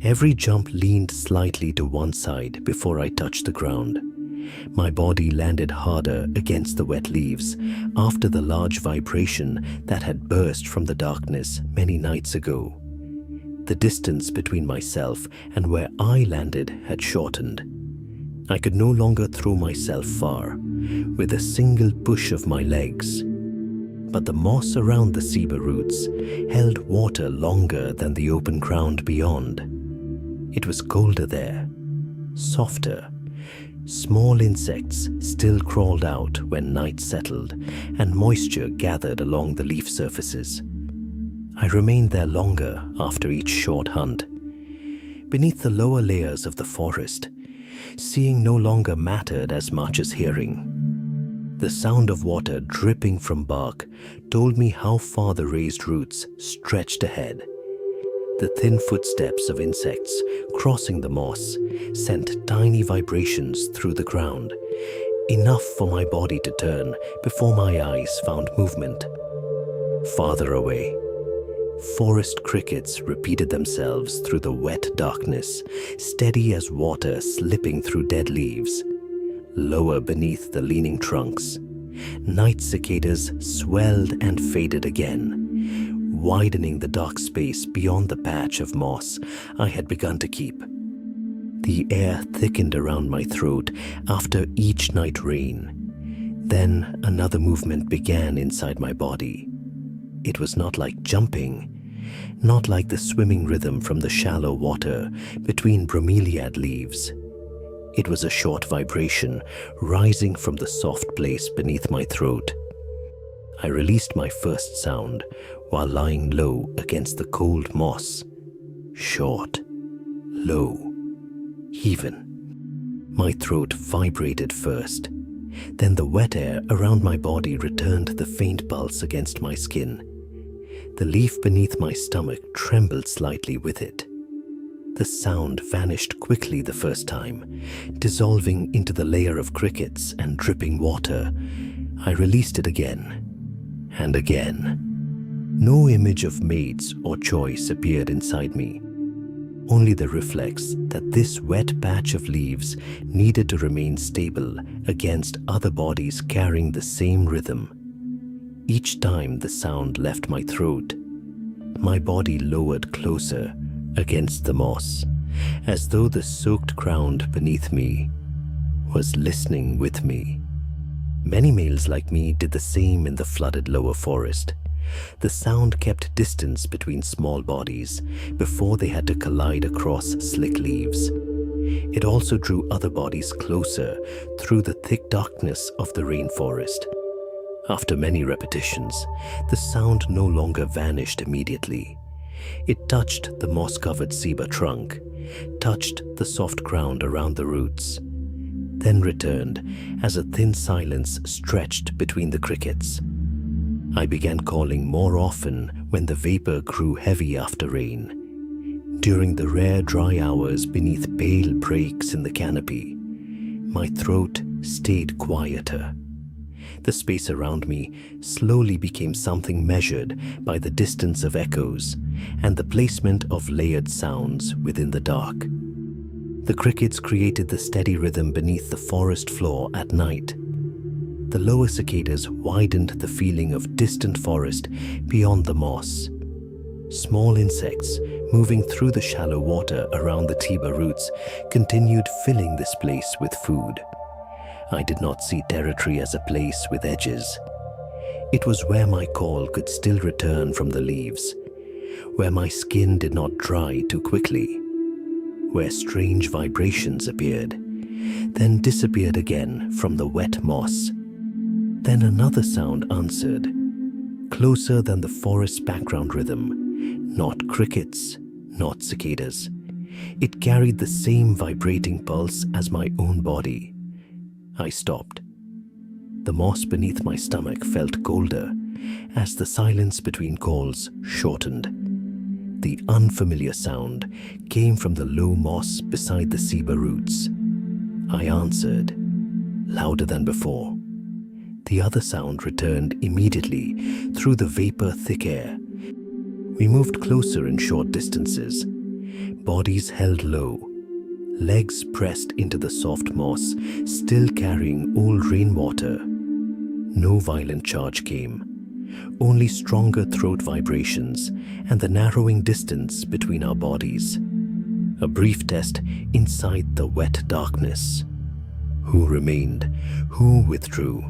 Every jump leaned slightly to one side before I touched the ground. My body landed harder against the wet leaves after the large vibration that had burst from the darkness many nights ago. The distance between myself and where I landed had shortened. I could no longer throw myself far, with a single push of my legs. But the moss around the ceiba roots held water longer than the open ground beyond. It was colder there, softer, Small insects still crawled out when night settled and moisture gathered along the leaf surfaces. I remained there longer after each short hunt. Beneath the lower layers of the forest, seeing no longer mattered as much as hearing. The sound of water dripping from bark told me how far the raised roots stretched ahead. The thin footsteps of insects crossing the moss sent tiny vibrations through the ground, enough for my body to turn before my eyes found movement. Farther away, forest crickets repeated themselves through the wet darkness, steady as water slipping through dead leaves. Lower beneath the leaning trunks, night cicadas swelled and faded again, widening the dark space beyond the patch of moss I had begun to keep. The air thickened around my throat after each night rain. Then another movement began inside my body. It was not like jumping, not like the swimming rhythm from the shallow water between bromeliad leaves. It was a short vibration rising from the soft place beneath my throat. I released my first sound while lying low against the cold moss. Short, low, even. My throat vibrated first. Then the wet air around my body returned the faint pulse against my skin. The leaf beneath my stomach trembled slightly with it. The sound vanished quickly the first time, dissolving into the layer of crickets and dripping water. I released it again and again. No image of mates or choice appeared inside me. Only the reflex that this wet patch of leaves needed to remain stable against other bodies carrying the same rhythm. Each time the sound left my throat, my body lowered closer against the moss, as though the soaked ground beneath me was listening with me. Many males like me did the same in the flooded lower forest. The sound kept distance between small bodies before they had to collide across slick leaves. It also drew other bodies closer through the thick darkness of the rainforest. After many repetitions, the sound no longer vanished immediately. It touched the moss-covered ceiba trunk, touched the soft ground around the roots, then returned as a thin silence stretched between the crickets. I began calling more often when the vapor grew heavy after rain. During the rare dry hours beneath pale breaks in the canopy, my throat stayed quieter. The space around me slowly became something measured by the distance of echoes and the placement of layered sounds within the dark. The crickets created the steady rhythm beneath the forest floor at night. The lower cicadas widened the feeling of distant forest beyond the moss. Small insects moving through the shallow water around the tiba roots continued filling this place with food. I did not see territory as a place with edges. It was where my call could still return from the leaves, where my skin did not dry too quickly, where strange vibrations appeared, then disappeared again from the wet moss. Then another sound answered, closer than the forest's background rhythm, not crickets, not cicadas. It carried the same vibrating pulse as my own body. I stopped. The moss beneath my stomach felt colder as the silence between calls shortened. The unfamiliar sound came from the low moss beside the ceiba roots. I answered, louder than before. The other sound returned immediately through the vapor-thick air. We moved closer in short distances, bodies held low, legs pressed into the soft moss, still carrying old rainwater. No violent charge came, only stronger throat vibrations and the narrowing distance between our bodies. A brief test inside the wet darkness. Who remained? Who withdrew?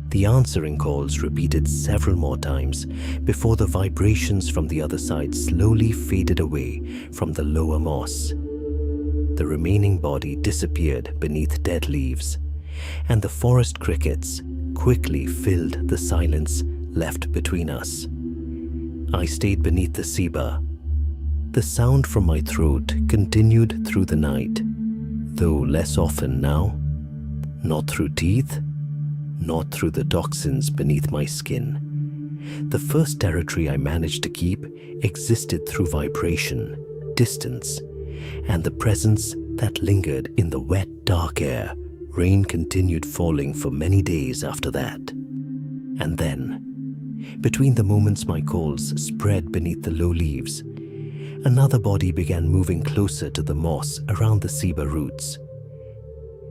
The answering calls repeated several more times before the vibrations from the other side slowly faded away from the lower moss. the remaining body disappeared beneath dead leaves, and the forest crickets quickly filled the silence left between us. I stayed beneath the ceiba. The sound from my throat continued through the night, though less often now. Not through teeth, not through the toxins beneath my skin. The first territory I managed to keep existed through vibration, distance, and the presence that lingered in the wet, dark air. Rain continued falling for many days after that. And then, between the moments my calls spread beneath the low leaves, another body began moving closer to the moss around the ceiba roots.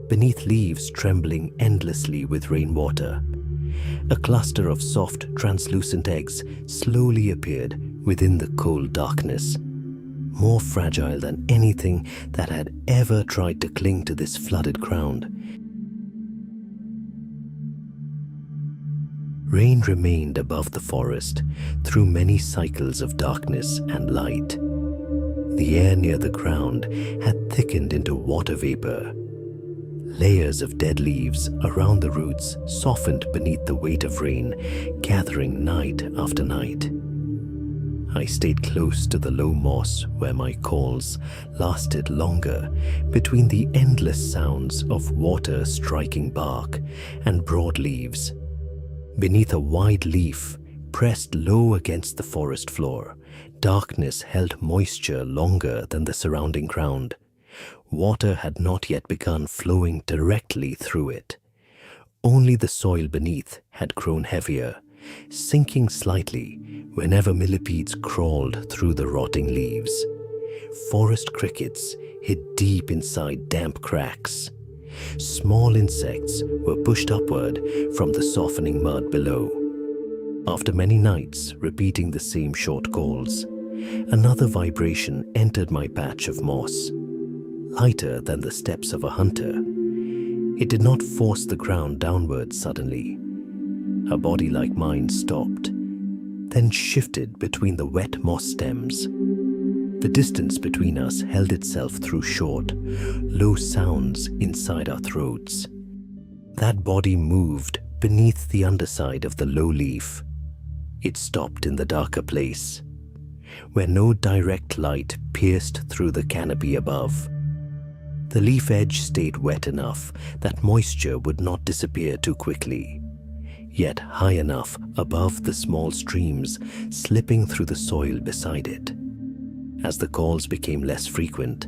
Beneath leaves trembling endlessly with rainwater, a cluster of soft, translucent eggs slowly appeared within the cold darkness, more fragile than anything that had ever tried to cling to this flooded ground. Rain remained above the forest through many cycles of darkness and light. The air near the ground had thickened into water vapor. Layers of dead leaves around the roots softened beneath the weight of rain, gathering night after night. I stayed close to the low moss where my calls lasted longer, between the endless sounds of water striking bark and broad leaves. Beneath a wide leaf, pressed low against the forest floor, darkness held moisture longer than the surrounding ground. Water had not yet begun flowing directly through it. Only the soil beneath had grown heavier, sinking slightly whenever millipedes crawled through the rotting leaves. Forest crickets hid deep inside damp cracks. Small insects were pushed upward from the softening mud below. After many nights repeating the same short calls, another vibration entered my patch of moss. Lighter than the steps of a hunter. It did not force the ground downward suddenly. A body like mine stopped, then shifted between the wet moss stems. The distance between us held itself through short, low sounds inside our throats. That body moved beneath the underside of the low leaf. It stopped in the darker place, where no direct light pierced through the canopy above. The leaf edge stayed wet enough that moisture would not disappear too quickly, yet high enough above the small streams slipping through the soil beside it. As the calls became less frequent,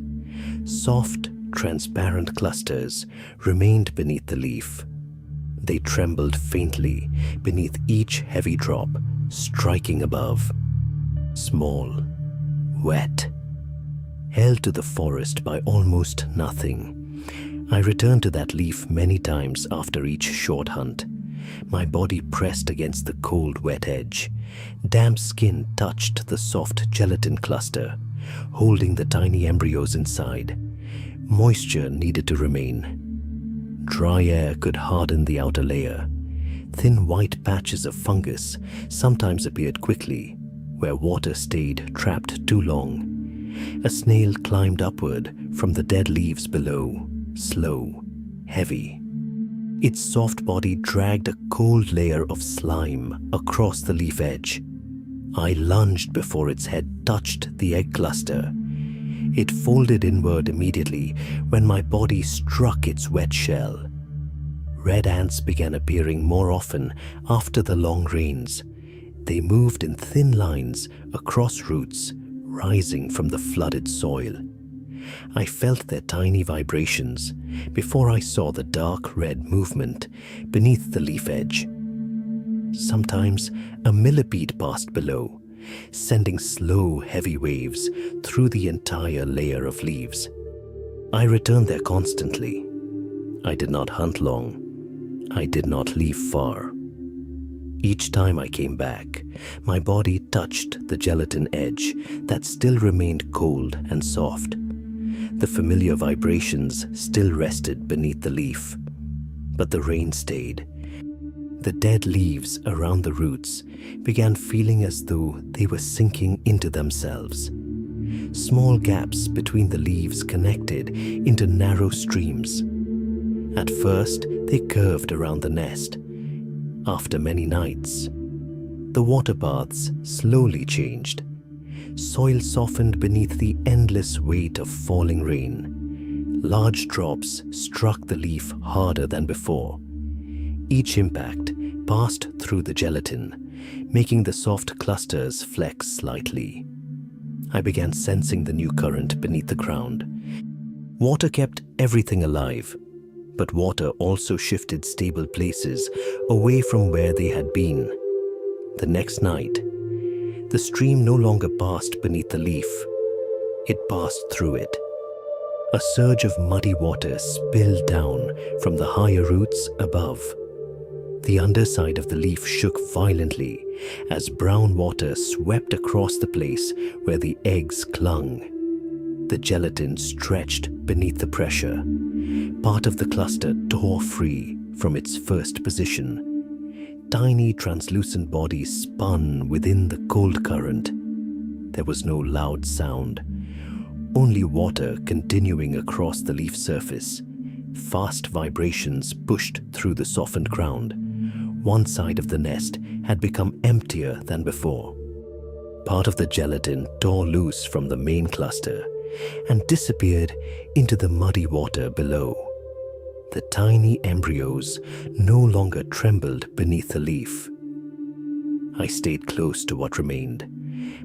soft, transparent clusters remained beneath the leaf. They trembled faintly beneath each heavy drop striking above. Small, wet, held to the forest by almost nothing. I returned to that leaf many times after each short hunt. My body pressed against the cold, wet edge. Damp skin touched the soft gelatin cluster, holding the tiny embryos inside. Moisture needed to remain. Dry air could harden the outer layer. Thin white patches of fungus sometimes appeared quickly, where water stayed trapped too long. A snail climbed upward from the dead leaves below, slow, heavy. Its soft body dragged a cold layer of slime across the leaf edge. I lunged before its head touched the egg cluster. It folded inward immediately when my body struck its wet shell. Red ants began appearing more often after the long rains. They moved in thin lines across roots, rising from the flooded soil. I felt their tiny vibrations before I saw the dark red movement beneath the leaf edge. Sometimes a millipede passed below, sending slow, heavy waves through the entire layer of leaves. I returned there constantly. I did not hunt long. I did not leave far. Each time I came back, my body touched the gelatin edge that still remained cold and soft. The familiar vibrations still rested beneath the leaf, but the rain stayed. The dead leaves around the roots began feeling as though they were sinking into themselves. Small gaps between the leaves connected into narrow streams. At first, they curved around the nest. After many nights, the water paths slowly changed. Soil softened beneath the endless weight of falling rain. Large drops struck the leaf harder than before. Each impact passed through the gelatin, making the soft clusters flex slightly. I began sensing the new current beneath the ground. Water kept everything alive, but water also shifted stable places away from where they had been. The next night, the stream no longer passed beneath the leaf. It passed through it. A surge of muddy water spilled down from the higher roots above. The underside of the leaf shook violently as brown water swept across the place where the eggs clung. The gelatin stretched beneath the pressure. Part of the cluster tore free from its first position. Tiny translucent bodies spun within the cold current. There was no loud sound, only water continuing across the leaf surface. Fast vibrations pushed through the softened ground. One side of the nest had become emptier than before. Part of the gelatin tore loose from the main cluster and disappeared into the muddy water below. The tiny embryos no longer trembled beneath the leaf. I stayed close to what remained,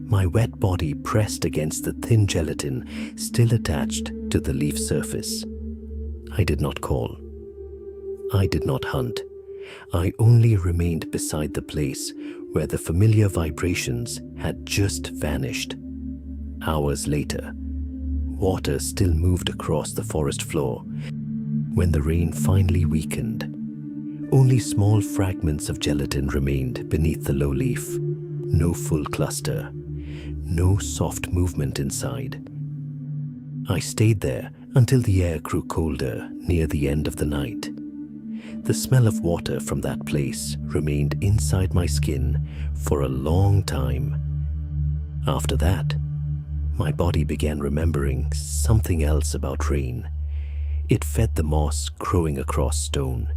my wet body pressed against the thin gelatin still attached to the leaf surface. I did not call. I did not hunt. I only remained beside the place where the familiar vibrations had just vanished. Hours later, water still moved across the forest floor. When the rain finally weakened, only small fragments of gelatin remained beneath the low leaf. No full cluster, no soft movement inside. I stayed there until the air grew colder near the end of the night. The smell of water from that place remained inside my skin for a long time. After that, my body began remembering something else about rain. It fed the moss growing across stone.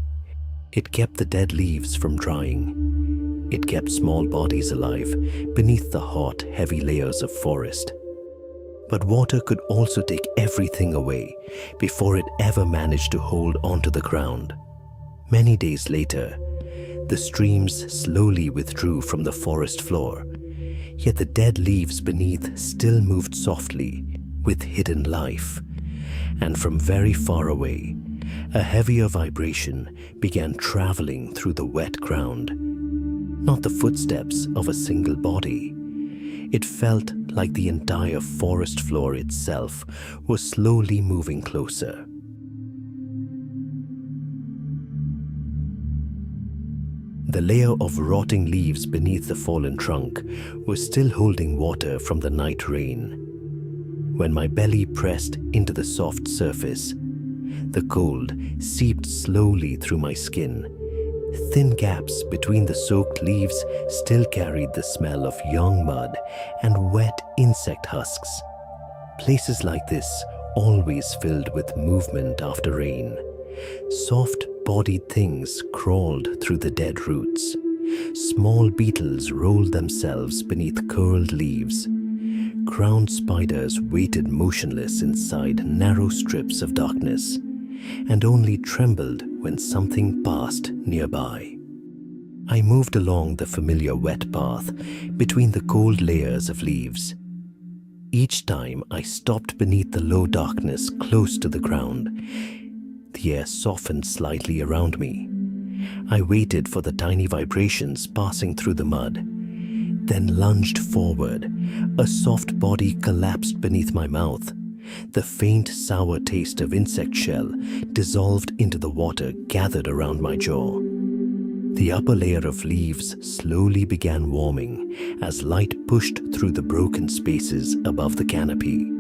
It kept the dead leaves from drying. It kept small bodies alive beneath the hot, heavy layers of forest. But water could also take everything away before it ever managed to hold onto the ground. Many days later, the streams slowly withdrew from the forest floor, yet the dead leaves beneath still moved softly with hidden life. And from very far away, a heavier vibration began traveling through the wet ground. Not the footsteps of a single body. It felt like the entire forest floor itself was slowly moving closer. The layer of rotting leaves beneath the fallen trunk was still holding water from the night rain. When my belly pressed into the soft surface, the cold seeped slowly through my skin. Thin gaps between the soaked leaves still carried the smell of young mud and wet insect husks. Places like this always filled with movement after rain. Soft-bodied things crawled through the dead roots. Small beetles rolled themselves beneath curled leaves. Ground spiders waited motionless inside narrow strips of darkness, and only trembled when something passed nearby. I moved along the familiar wet path between the cold layers of leaves. Each time I stopped beneath the low darkness close to the ground, the air softened slightly around me. I waited for the tiny vibrations passing through the mud, then lunged forward. A soft body collapsed beneath my mouth. The faint, sour taste of insect shell dissolved into the water gathered around my jaw. The upper layer of leaves slowly began warming as light pushed through the broken spaces above the canopy.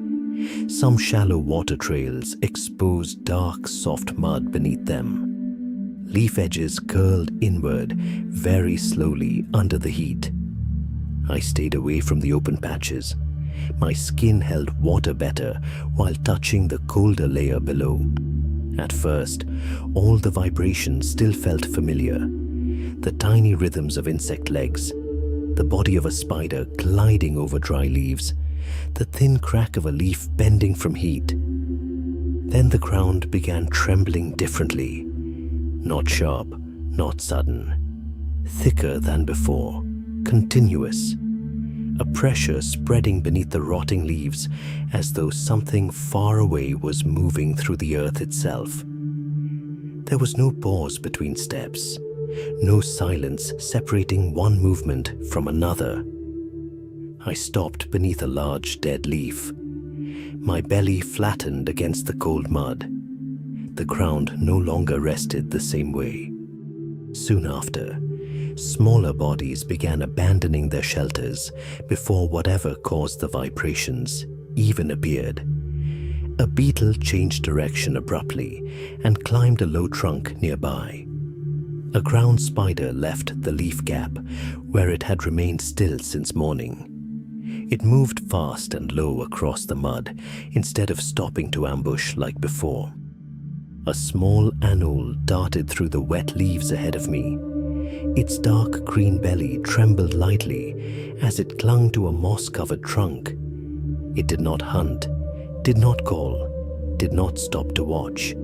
Some shallow water trails exposed dark, soft mud beneath them. Leaf edges curled inward very slowly under the heat. I stayed away from the open patches, My skin held water better while touching the colder layer below. At first, all the vibrations still felt familiar. The tiny rhythms of insect legs, the body of a spider gliding over dry leaves, the thin crack of a leaf bending from heat. Then the ground began trembling differently. Not sharp, not sudden. Thicker than before, continuous. A pressure spreading beneath the rotting leaves as though something far away was moving through the earth itself. There was no pause between steps, no silence separating one movement from another. I stopped beneath a large dead leaf. My belly flattened against the cold mud. The ground no longer rested the same way. Soon after, smaller bodies began abandoning their shelters before whatever caused the vibrations even appeared. A beetle changed direction abruptly and climbed a low trunk nearby. A ground spider left the leaf gap where it had remained still since morning. It moved fast and low across the mud instead of stopping to ambush like before. A small anole darted through the wet leaves ahead of me. Its dark green belly trembled lightly as it clung to a moss-covered trunk. It did not hunt, did not call, did not stop to watch.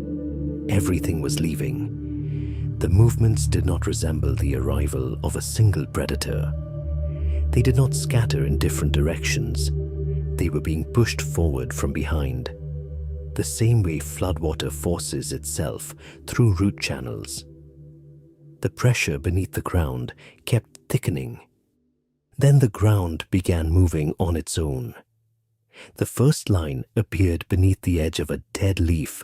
Everything was leaving. The movements did not resemble the arrival of a single predator. They did not scatter in different directions. They were being pushed forward from behind, the same way floodwater forces itself through root channels. The pressure beneath the ground kept thickening. Then the ground began moving on its own. The first line appeared beneath the edge of a dead leaf,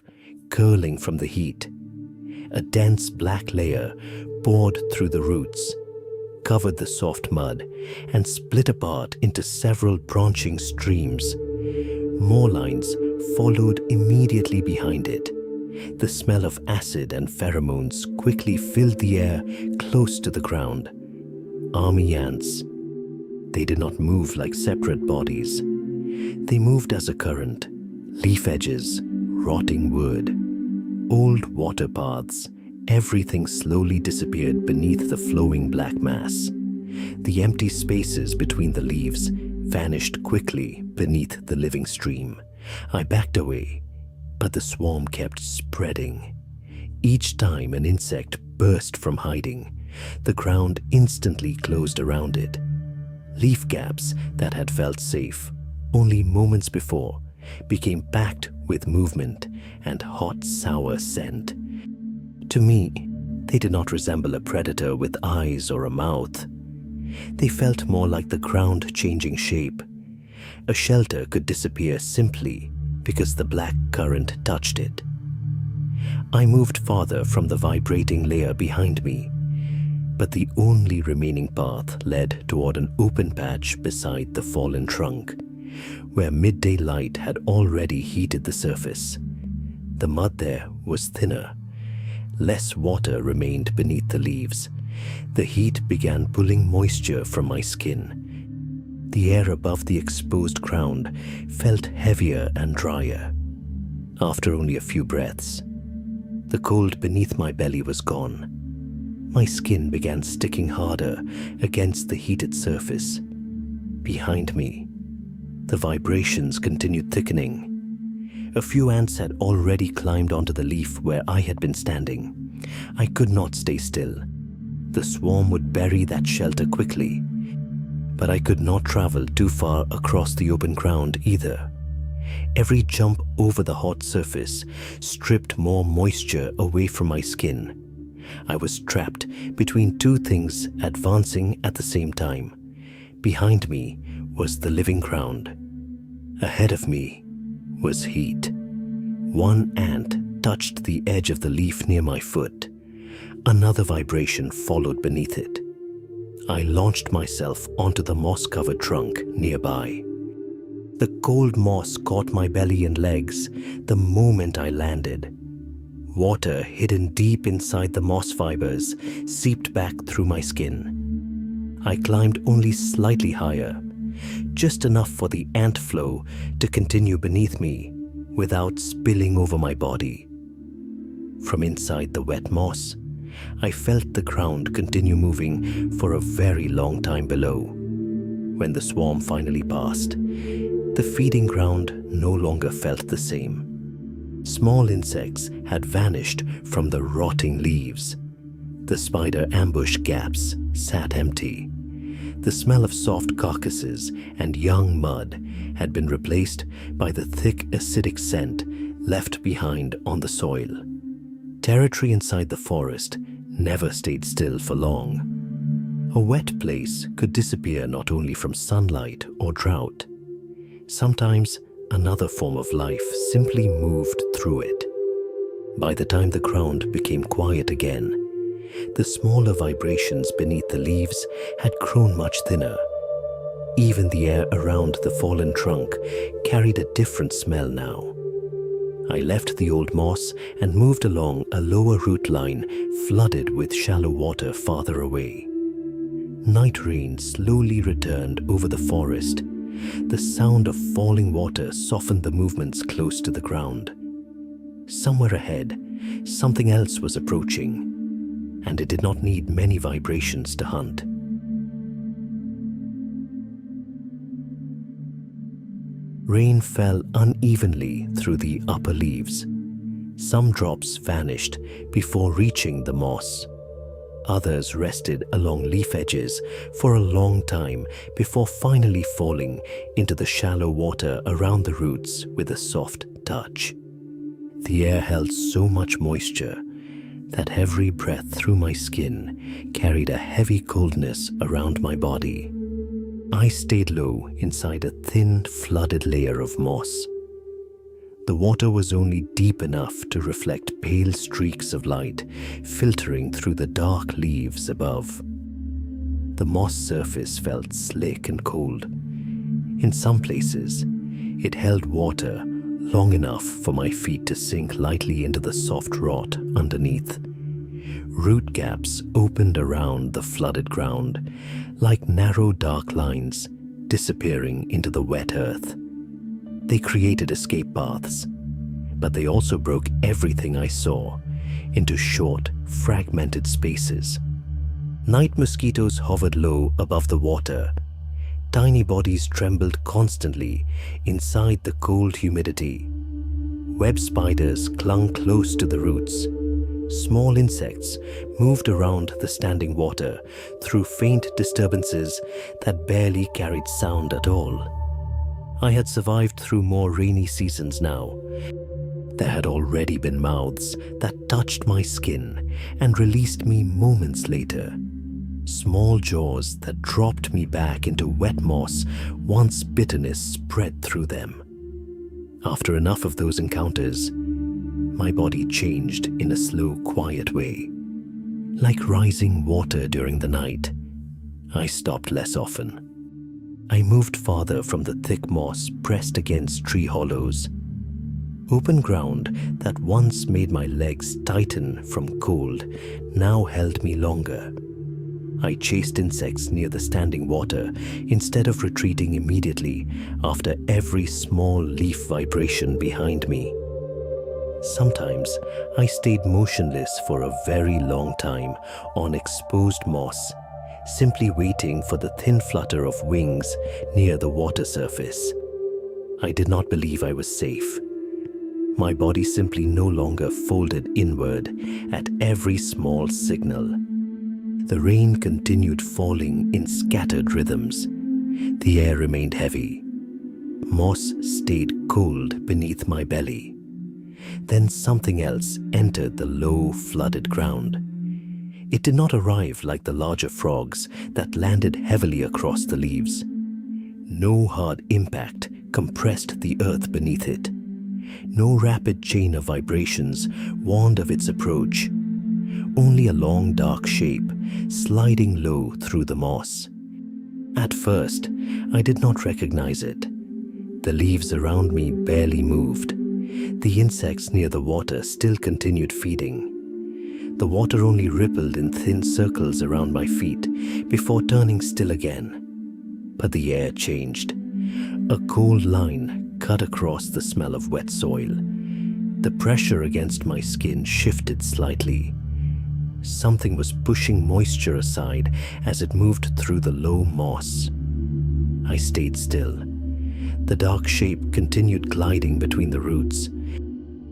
curling from the heat. A dense black layer bored through the roots, covered the soft mud, and split apart into several branching streams. More lines followed immediately behind it. The smell of acid and pheromones quickly filled the air close to the ground. Army ants. They did not move like separate bodies. They moved as a current. Leaf edges, rotting wood, old water paths. Everything slowly disappeared beneath the flowing black mass. The empty spaces between the leaves vanished quickly beneath the living stream. I backed away, but the swarm kept spreading. Each time an insect burst from hiding, the ground instantly closed around it. Leaf gaps that had felt safe only moments before became packed with movement and hot, sour scent. To me, they did not resemble a predator with eyes or a mouth. They felt more like the ground changing shape. A shelter could disappear simply because the black current touched it. I moved farther from the vibrating layer behind me, but the only remaining path led toward an open patch beside the fallen trunk, where midday light had already heated the surface. The mud there was thinner. Less water remained beneath the leaves. The heat began pulling moisture from my skin. The air above the exposed ground felt heavier and drier. After only a few breaths, the cold beneath my belly was gone. My skin began sticking harder against the heated surface. Behind me, the vibrations continued thickening. A few ants had already climbed onto the leaf where I had been standing. I could not stay still. The swarm would bury that shelter quickly, but I could not travel too far across the open ground either. Every jump over the hot surface stripped more moisture away from my skin. I was trapped between two things advancing at the same time. Behind me was the living ground. Ahead of me was heat. One ant touched the edge of the leaf near my foot. Another vibration followed beneath it. I launched myself onto the moss-covered trunk nearby. The cold moss caught my belly and legs the moment I landed. Water hidden deep inside the moss fibers seeped back through my skin. I climbed only slightly higher, just enough for the ant flow to continue beneath me without spilling over my body. From inside the wet moss, I felt the ground continue moving for a very long time below. When the swarm finally passed, the feeding ground no longer felt the same. Small insects had vanished from the rotting leaves. The spider ambush gaps sat empty. The smell of soft carcasses and young mud had been replaced by the thick acidic scent left behind on the soil. Territory inside the forest never stayed still for long. A wet place could disappear not only from sunlight or drought. Sometimes another form of life simply moved through it. By the time the ground became quiet again, the smaller vibrations beneath the leaves had grown much thinner. Even the air around the fallen trunk carried a different smell now. I left the old moss and moved along a lower root line flooded with shallow water farther away. Night rain slowly returned over the forest. The sound of falling water softened the movements close to the ground. Somewhere ahead, something else was approaching, and it did not need many vibrations to hunt. Rain fell unevenly through the upper leaves. Some drops vanished before reaching the moss. Others rested along leaf edges for a long time before finally falling into the shallow water around the roots with a soft touch. The air held so much moisture that every breath through my skin carried a heavy coldness around my body. I stayed low inside a thin, flooded layer of moss. The water was only deep enough to reflect pale streaks of light filtering through the dark leaves above. The moss surface felt slick and cold. In some places, it held water long enough for my feet to sink lightly into the soft rot underneath. Root gaps opened around the flooded ground, like narrow dark lines disappearing into the wet earth. They created escape paths, but they also broke everything I saw into short, fragmented spaces. Night mosquitoes hovered low above the water. Tiny bodies trembled constantly inside the cold humidity. Web spiders clung close to the roots. Small insects moved around the standing water through faint disturbances that barely carried sound at all. I had survived through more rainy seasons now. There had already been mouths that touched my skin and released me moments later. Small jaws that dropped me back into wet moss once bitterness spread through them. After enough of those encounters, my body changed in a slow, quiet way. Like rising water during the night, I stopped less often. I moved farther from the thick moss pressed against tree hollows. Open ground that once made my legs tighten from cold now held me longer. I chased insects near the standing water instead of retreating immediately after every small leaf vibration behind me. Sometimes I stayed motionless for a very long time on exposed moss, simply waiting for the thin flutter of wings near the water surface. I did not believe I was safe. My body simply no longer folded inward at every small signal. The rain continued falling in scattered rhythms. The air remained heavy. Moss stayed cold beneath my belly. Then something else entered the low, flooded ground. It did not arrive like the larger frogs that landed heavily across the leaves. No hard impact compressed the earth beneath it. No rapid chain of vibrations warned of its approach. Only a long, dark shape sliding low through the moss. At first, I did not recognize it. The leaves around me barely moved. The insects near the water still continued feeding. The water only rippled in thin circles around my feet before turning still again. But the air changed. A cold line cut across the smell of wet soil. The pressure against my skin shifted slightly. Something was pushing moisture aside as it moved through the low moss. I stayed still. The dark shape continued gliding between the roots.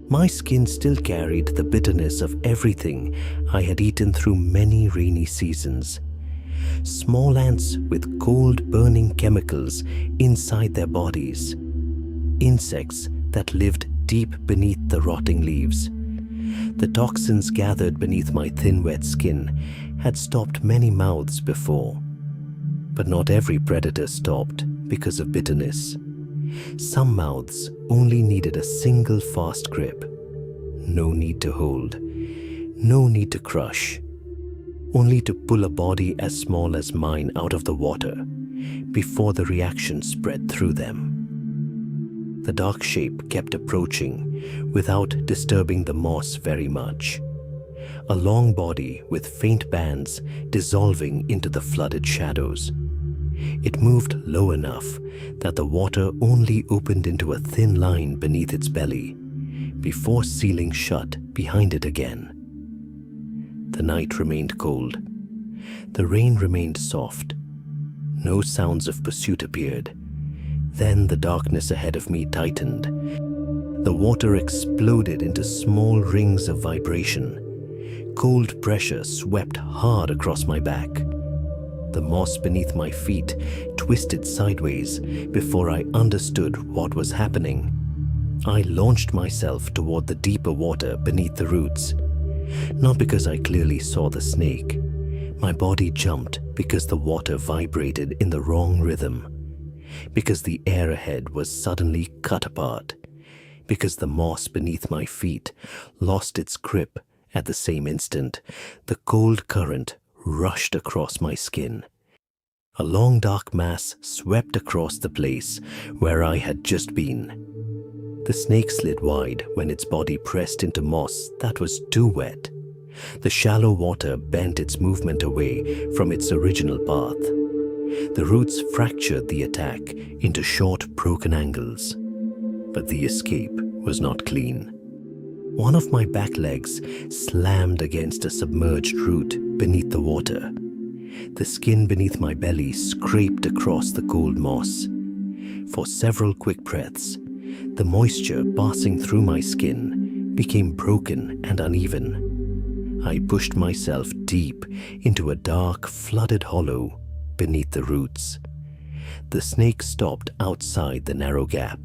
My skin still carried the bitterness of everything I had eaten through many rainy seasons. Small ants with cold, burning chemicals inside their bodies. Insects that lived deep beneath the rotting leaves. The toxins gathered beneath my thin, wet skin had stopped many mouths before. But not every predator stopped because of bitterness. Some mouths only needed a single fast grip. No need to hold. No need to crush. Only to pull a body as small as mine out of the water before the reaction spread through them. The dark shape kept approaching without disturbing the moss very much. A long body with faint bands dissolving into the flooded shadows. It moved low enough that the water only opened into a thin line beneath its belly before sealing shut behind it again. The night remained cold. The rain remained soft. No sounds of pursuit appeared. Then the darkness ahead of me tightened. The water exploded into small rings of vibration. Cold pressure swept hard across my back. The moss beneath my feet twisted sideways before I understood what was happening. I launched myself toward the deeper water beneath the roots. Not because I clearly saw the snake. My body jumped because the water vibrated in the wrong rhythm. Because the air ahead was suddenly cut apart. Because the moss beneath my feet lost its grip at the same instant. The cold current rushed across my skin. A long dark mass swept across the place where I had just been. The snake slid wide when its body pressed into moss that was too wet. The shallow water bent its movement away from its original path. The roots fractured the attack into short, broken angles. But the escape was not clean. One of my back legs slammed against a submerged root beneath the water. The skin beneath my belly scraped across the cold moss. For several quick breaths, the moisture passing through my skin became broken and uneven. I pushed myself deep into a dark, flooded hollow beneath the roots. The snake stopped outside the narrow gap.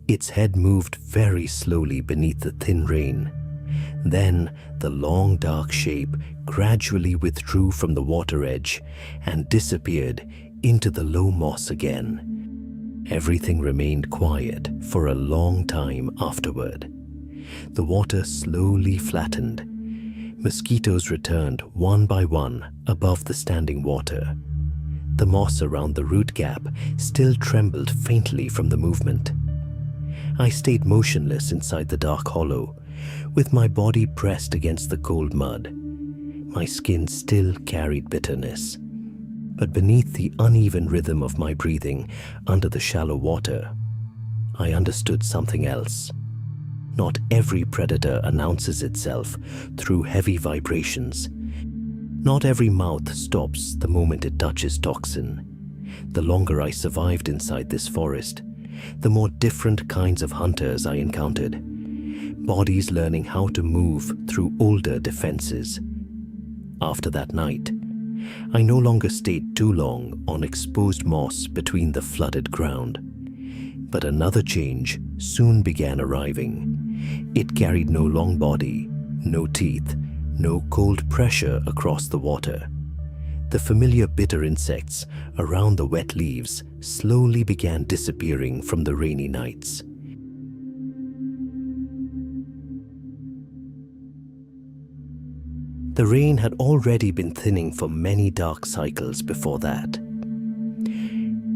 Its head moved very slowly beneath the thin rain. Then the long dark shape gradually withdrew from the water edge and disappeared into the low moss again. Everything remained quiet for a long time afterward. The water slowly flattened. Mosquitoes returned one by one above the standing water. The moss around the root gap still trembled faintly from the movement. I stayed motionless inside the dark hollow, with my body pressed against the cold mud. My skin still carried bitterness, but beneath the uneven rhythm of my breathing under the shallow water, I understood something else. Not every predator announces itself through heavy vibrations. Not every mouth stops the moment it touches toxin. The longer I survived inside this forest, the more different kinds of hunters I encountered. Bodies learning how to move through older defenses. After that night, I no longer stayed too long on exposed moss between the flooded ground. But another change soon began arriving. It carried no long body, no teeth, no cold pressure across the water. The familiar bitter insects around the wet leaves slowly began disappearing from the rainy nights. The rain had already been thinning for many dark cycles before that.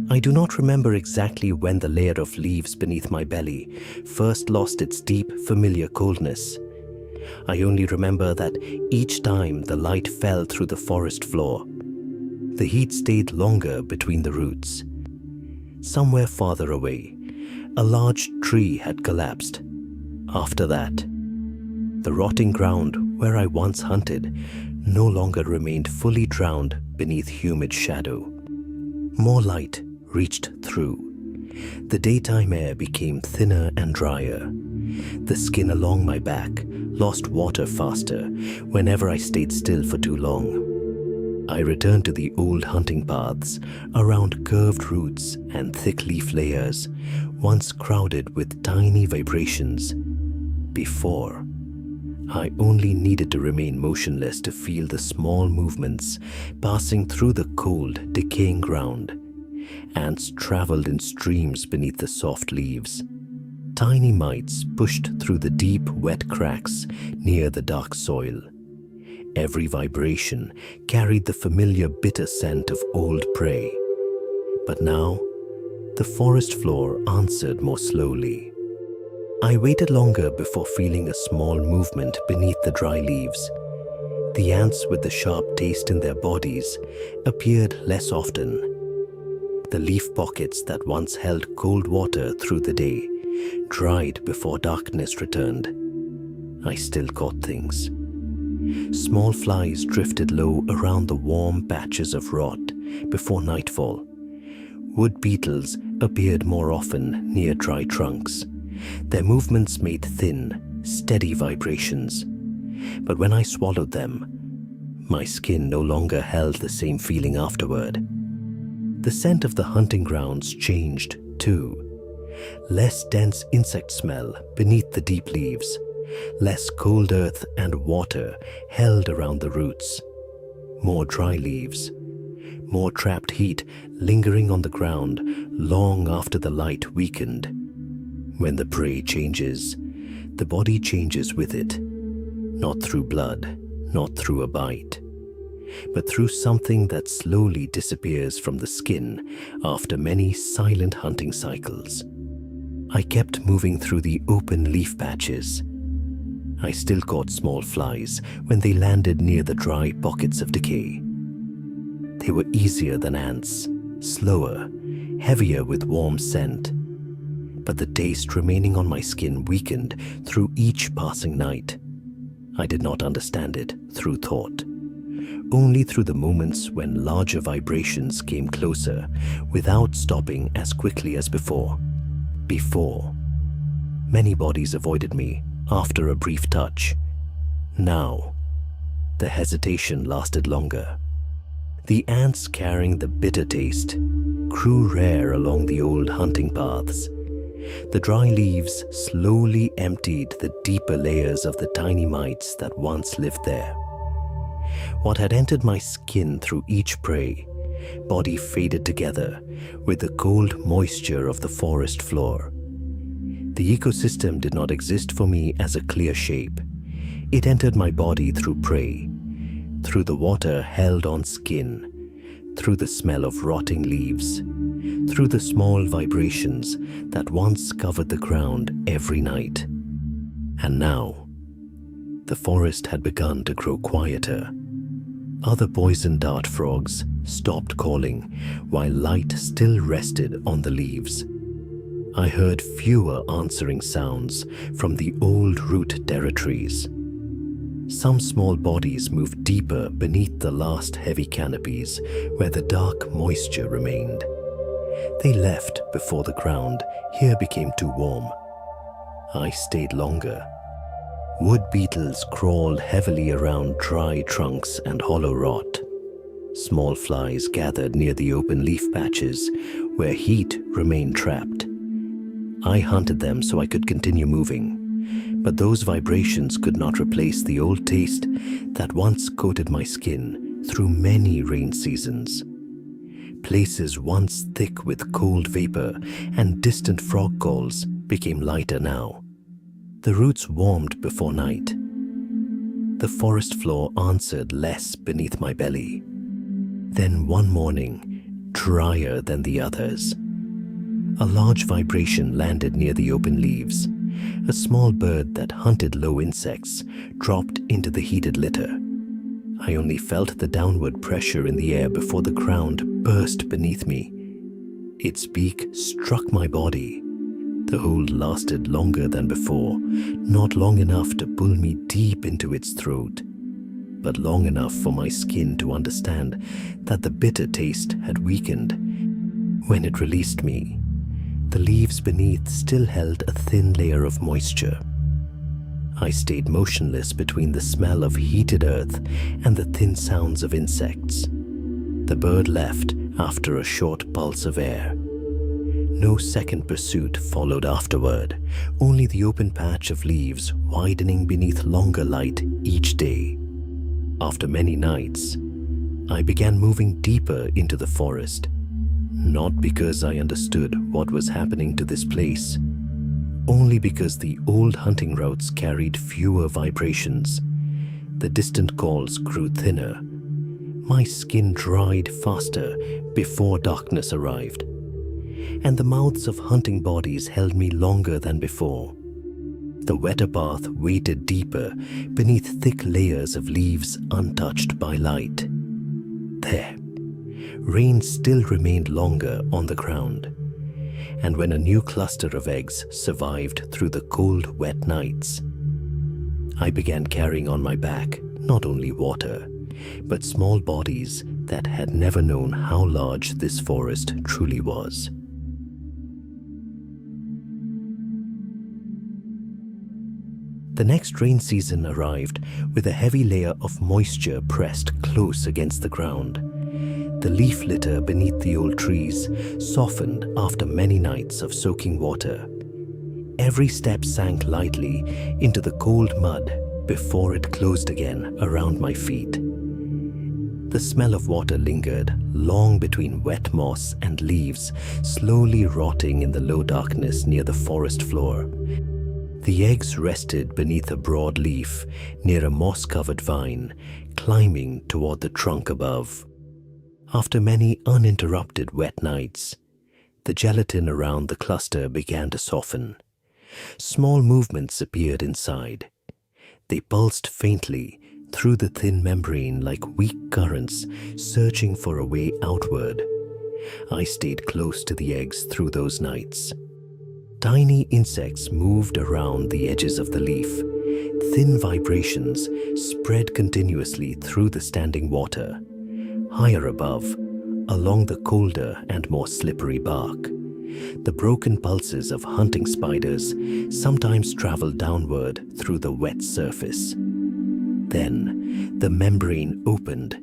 I do not remember exactly when the layer of leaves beneath my belly first lost its deep, familiar coldness. I only remember that each time the light fell through the forest floor, the heat stayed longer between the roots. Somewhere farther away, a large tree had collapsed. After that, the rotting ground where I once hunted no longer remained fully drowned beneath humid shadow. More light reached through. The daytime air became thinner and drier. The skin along my back lost water faster whenever I stayed still for too long. I returned to the old hunting paths around curved roots and thick leaf layers, once crowded with tiny vibrations. Before, I only needed to remain motionless to feel the small movements passing through the cold, decaying ground. Ants traveled in streams beneath the soft leaves. Tiny mites pushed through the deep, wet cracks near the dark soil. Every vibration carried the familiar bitter scent of old prey. But now, the forest floor answered more slowly. I waited longer before feeling a small movement beneath the dry leaves. The ants with the sharp taste in their bodies appeared less often. The leaf pockets that once held cold water through the day dried before darkness returned. I still caught things. Small flies drifted low around the warm patches of rot before nightfall. Wood beetles appeared more often near dry trunks. Their movements made thin, steady vibrations. But when I swallowed them, my skin no longer held the same feeling afterward. The scent of the hunting grounds changed too. Less dense insect smell beneath the deep leaves. Less cold earth and water held around the roots. More dry leaves. More trapped heat lingering on the ground long after the light weakened. When the prey changes, the body changes with it. Not through blood, not through a bite, but through something that slowly disappears from the skin after many silent hunting cycles. I kept moving through the open leaf patches. I still caught small flies when they landed near the dry pockets of decay. They were easier than ants, slower, heavier with warm scent. But the taste remaining on my skin weakened through each passing night. I did not understand it through thought, only through the moments when larger vibrations came closer without stopping as quickly as before. Before, many bodies avoided me after a brief touch. Now, the hesitation lasted longer. The ants carrying the bitter taste grew rare along the old hunting paths. The dry leaves slowly emptied the deeper layers of the tiny mites that once lived there. What had entered my skin through each prey, body faded together with the cold moisture of the forest floor. The ecosystem did not exist for me as a clear shape. It entered my body through prey, through the water held on skin, through the smell of rotting leaves, through the small vibrations that once covered the ground every night. And now, the forest had begun to grow quieter. Other poison dart frogs stopped calling while light still rested on the leaves. I heard fewer answering sounds from the old root territories. Some small bodies moved deeper beneath the last heavy canopies where the dark moisture remained. They left before the ground here became too warm. I stayed longer. Wood beetles crawled heavily around dry trunks and hollow rot. Small flies gathered near the open leaf patches where heat remained trapped. I hunted them so I could continue moving, but those vibrations could not replace the old taste that once coated my skin through many rain seasons. Places once thick with cold vapor and distant frog calls became lighter now. The roots warmed before night. The forest floor answered less beneath my belly. Then one morning, drier than the others, a large vibration landed near the open leaves. A small bird that hunted low insects dropped into the heated litter. I only felt the downward pressure in the air before the ground burst beneath me. Its beak struck my body. The hold lasted longer than before, not long enough to pull me deep into its throat, but long enough for my skin to understand that the bitter taste had weakened. When it released me, the leaves beneath still held a thin layer of moisture. I stayed motionless between the smell of heated earth and the thin sounds of insects. The bird left after a short pulse of air. No second pursuit followed afterward, only the open patch of leaves widening beneath longer light each day. After many nights, I began moving deeper into the forest, not because I understood what was happening to this place, only because the old hunting routes carried fewer vibrations. The distant calls grew thinner. My skin dried faster before darkness arrived, and the mouths of hunting bodies held me longer than before. The wetter path weighted deeper beneath thick layers of leaves untouched by light. There, rain still remained longer on the ground, and when a new cluster of eggs survived through the cold, wet nights, I began carrying on my back not only water, but small bodies that had never known how large this forest truly was. The next rain season arrived with a heavy layer of moisture pressed close against the ground. The leaf litter beneath the old trees softened after many nights of soaking water. Every step sank lightly into the cold mud before it closed again around my feet. The smell of water lingered long between wet moss and leaves slowly rotting in the low darkness near the forest floor. The eggs rested beneath a broad leaf near a moss-covered vine, climbing toward the trunk above. After many uninterrupted wet nights, the gelatin around the cluster began to soften. Small movements appeared inside. They pulsed faintly through the thin membrane like weak currents searching for a way outward. I stayed close to the eggs through those nights. Tiny insects moved around the edges of the leaf. Thin vibrations spread continuously through the standing water. Higher above, along the colder and more slippery bark, the broken pulses of hunting spiders sometimes traveled downward through the wet surface. Then, the membrane opened.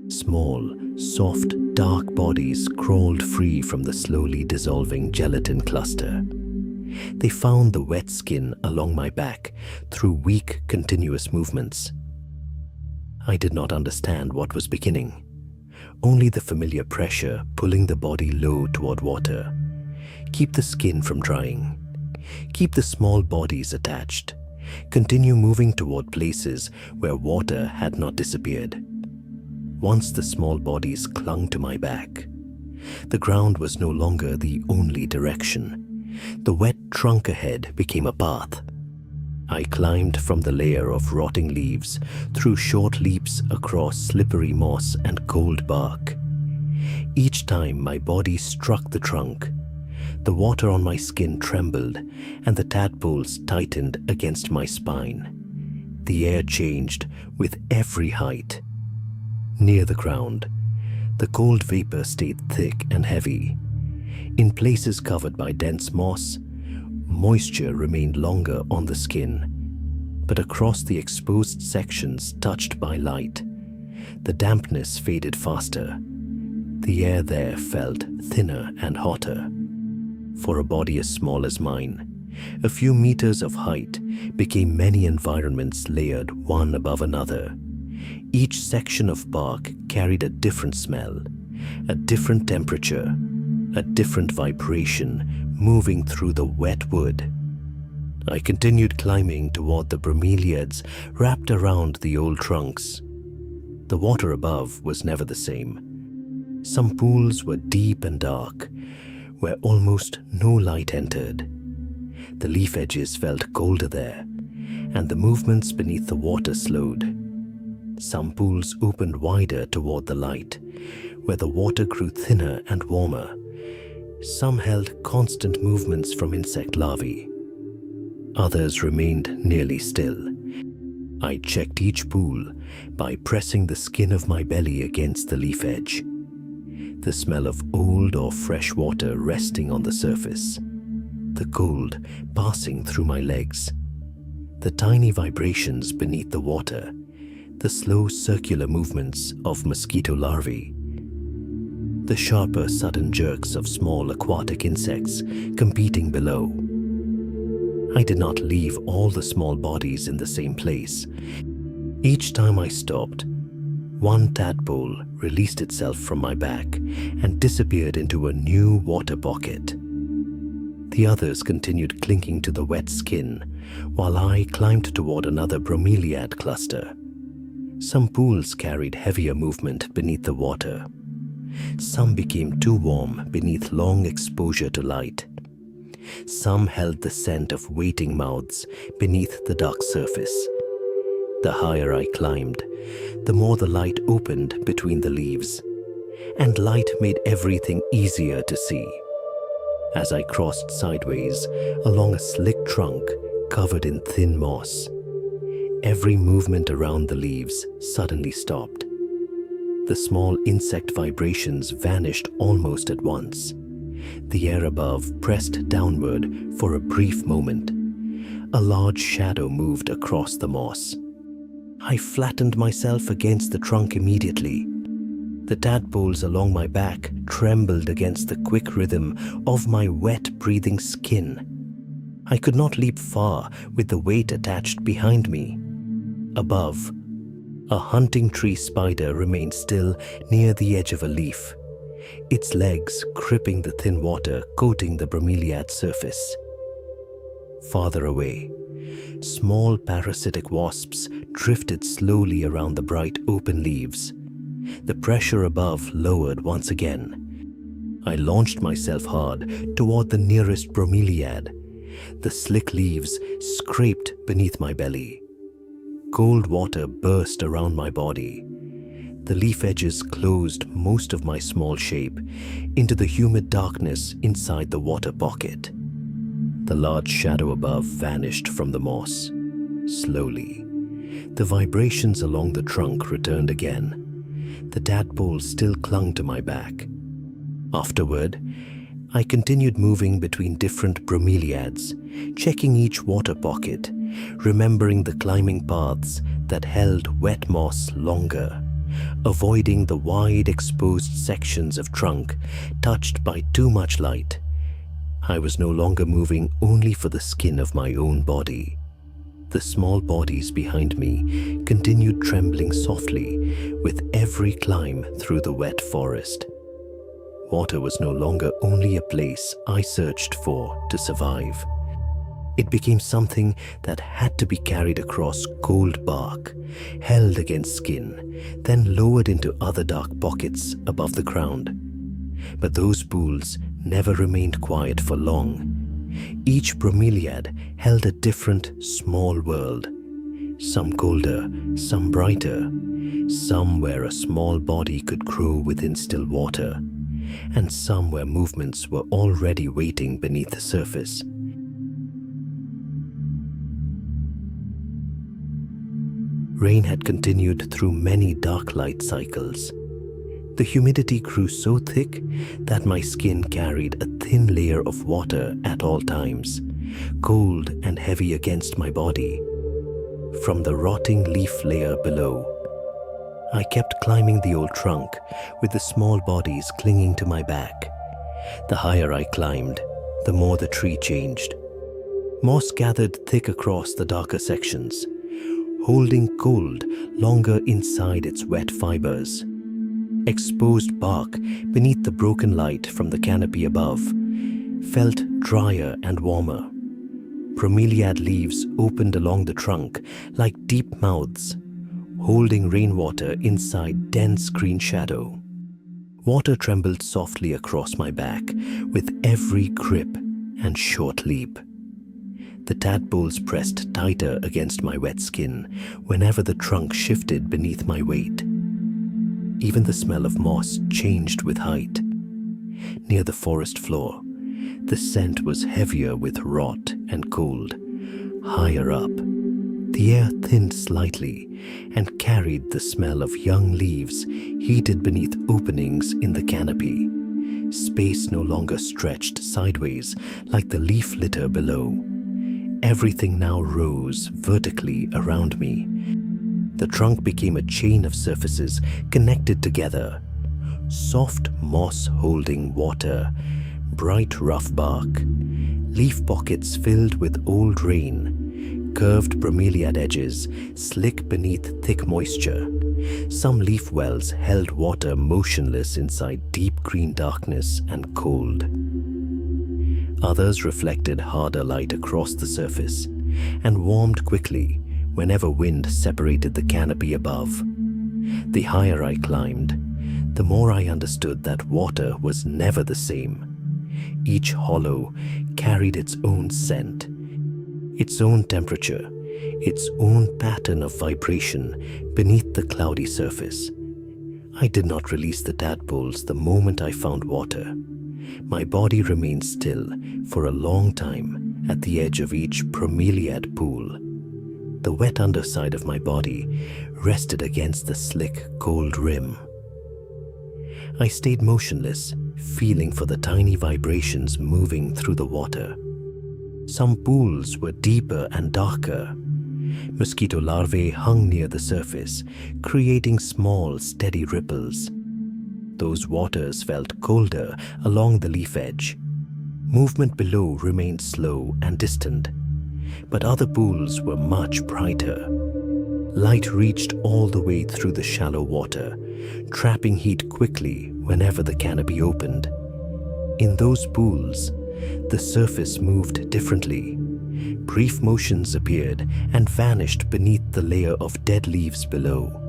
Small, soft, dark bodies crawled free from the slowly dissolving gelatin cluster. They found the wet skin along my back through weak, continuous movements. I did not understand what was beginning, only the familiar pressure pulling the body low toward water. Keep the skin from drying. Keep the small bodies attached. Continue moving toward places where water had not disappeared. Once the small bodies clung to my back, the ground was no longer the only direction. The wet trunk ahead became a path. I climbed from the layer of rotting leaves through short leaps across slippery moss and cold bark. Each time my body struck the trunk, the water on my skin trembled and the tadpoles tightened against my spine. The air changed with every height. Near the ground, the cold vapor stayed thick and heavy. In places covered by dense moss, moisture remained longer on the skin, but across the exposed sections touched by light, the dampness faded faster. The air there felt thinner and hotter. For a body as small as mine, a few meters of height became many environments layered one above another. Each section of bark carried a different smell, a different temperature, a different vibration moving through the wet wood. I continued climbing toward the bromeliads wrapped around the old trunks. The water above was never the same. Some pools were deep and dark, where almost no light entered. The leaf edges felt colder there, and the movements beneath the water slowed. Some pools opened wider toward the light, where the water grew thinner and warmer, Some held constant movements from insect larvae. Others remained nearly still. I checked each pool by pressing the skin of my belly against the leaf edge. The smell of old or fresh water resting on the surface. The cold passing through my legs. The tiny vibrations beneath the water. The slow circular movements of mosquito larvae. The sharper sudden jerks of small aquatic insects competing below. I did not leave all the small bodies in the same place. Each time I stopped, one tadpole released itself from my back and disappeared into a new water pocket. The others continued clinging to the wet skin while I climbed toward another bromeliad cluster. Some pools carried heavier movement beneath the water. Some became too warm beneath long exposure to light. Some held the scent of waiting mouths beneath the dark surface. The higher I climbed, the more the light opened between the leaves, and light made everything easier to see. As I crossed sideways along a slick trunk covered in thin moss, every movement around the leaves suddenly stopped. The small insect vibrations vanished almost at once. The air above pressed downward for a brief moment. A large shadow moved across the moss. I flattened myself against the trunk immediately. The tadpoles along my back trembled against the quick rhythm of my wet-breathing skin. I could not leap far with the weight attached behind me. Above, a hunting tree spider remained still near the edge of a leaf, its legs gripping the thin water coating the bromeliad surface. Farther away, small parasitic wasps drifted slowly around the bright open leaves. The pressure above lowered once again. I launched myself hard toward the nearest bromeliad. The slick leaves scraped beneath my belly. Cold water burst around my body. The leaf edges closed most of my small shape into the humid darkness inside the water pocket. The large shadow above vanished from the moss. Slowly, the vibrations along the trunk returned again. The tadpole still clung to my back. Afterward, I continued moving between different bromeliads, checking each water pocket, remembering the climbing paths that held wet moss longer, avoiding the wide exposed sections of trunk touched by too much light. I was no longer moving only for the skin of my own body. The small bodies behind me continued trembling softly with every climb through the wet forest. Water was no longer only a place I searched for to survive. It became something that had to be carried across cold bark, held against skin, then lowered into other dark pockets above the ground. But those pools never remained quiet for long. Each bromeliad held a different small world. Some colder, some brighter, some where a small body could grow within still water, and some where movements were already waiting beneath the surface. Rain had continued through many dark light cycles. The humidity grew so thick that my skin carried a thin layer of water at all times, cold and heavy against my body. From the rotting leaf layer below, I kept climbing the old trunk with the small bodies clinging to my back. The higher I climbed, the more the tree changed. Moss gathered thick across the darker sections, holding cold longer inside its wet fibers. Exposed bark beneath the broken light from the canopy above felt drier and warmer. Bromeliad leaves opened along the trunk like deep mouths, holding rainwater inside dense green shadow. Water trembled softly across my back with every grip and short leap. The tadpoles pressed tighter against my wet skin whenever the trunk shifted beneath my weight. Even the smell of moss changed with height. near the forest floor. The scent was heavier with rot and cold. Higher up, the air thinned slightly and carried the smell of young leaves heated beneath openings in the canopy. Space no longer stretched sideways like the leaf litter below. Everything now rose vertically around me. The trunk became a chain of surfaces connected together. Soft moss holding water, bright rough bark, leaf pockets filled with old rain, curved bromeliad edges slick beneath thick moisture. Some leaf wells held water motionless inside deep green darkness and cold. Others reflected harder light across the surface and warmed quickly whenever wind separated the canopy above. The higher I climbed, the more I understood that water was never the same. Each hollow carried its own scent, its own temperature, its own pattern of vibration beneath the cloudy surface. I did not release the tadpoles the moment I found water. My body remained still for a long time at the edge of each bromeliad pool. The wet underside of my body rested against the slick, cold rim. I stayed motionless, feeling for the tiny vibrations moving through the water. Some pools were deeper and darker. Mosquito larvae hung near the surface, creating small, steady ripples. Those waters felt colder along the leaf edge. Movement below remained slow and distant, but other pools were much brighter. Light reached all the way through the shallow water, trapping heat quickly whenever the canopy opened. In those pools, the surface moved differently. Brief motions appeared and vanished beneath the layer of dead leaves below.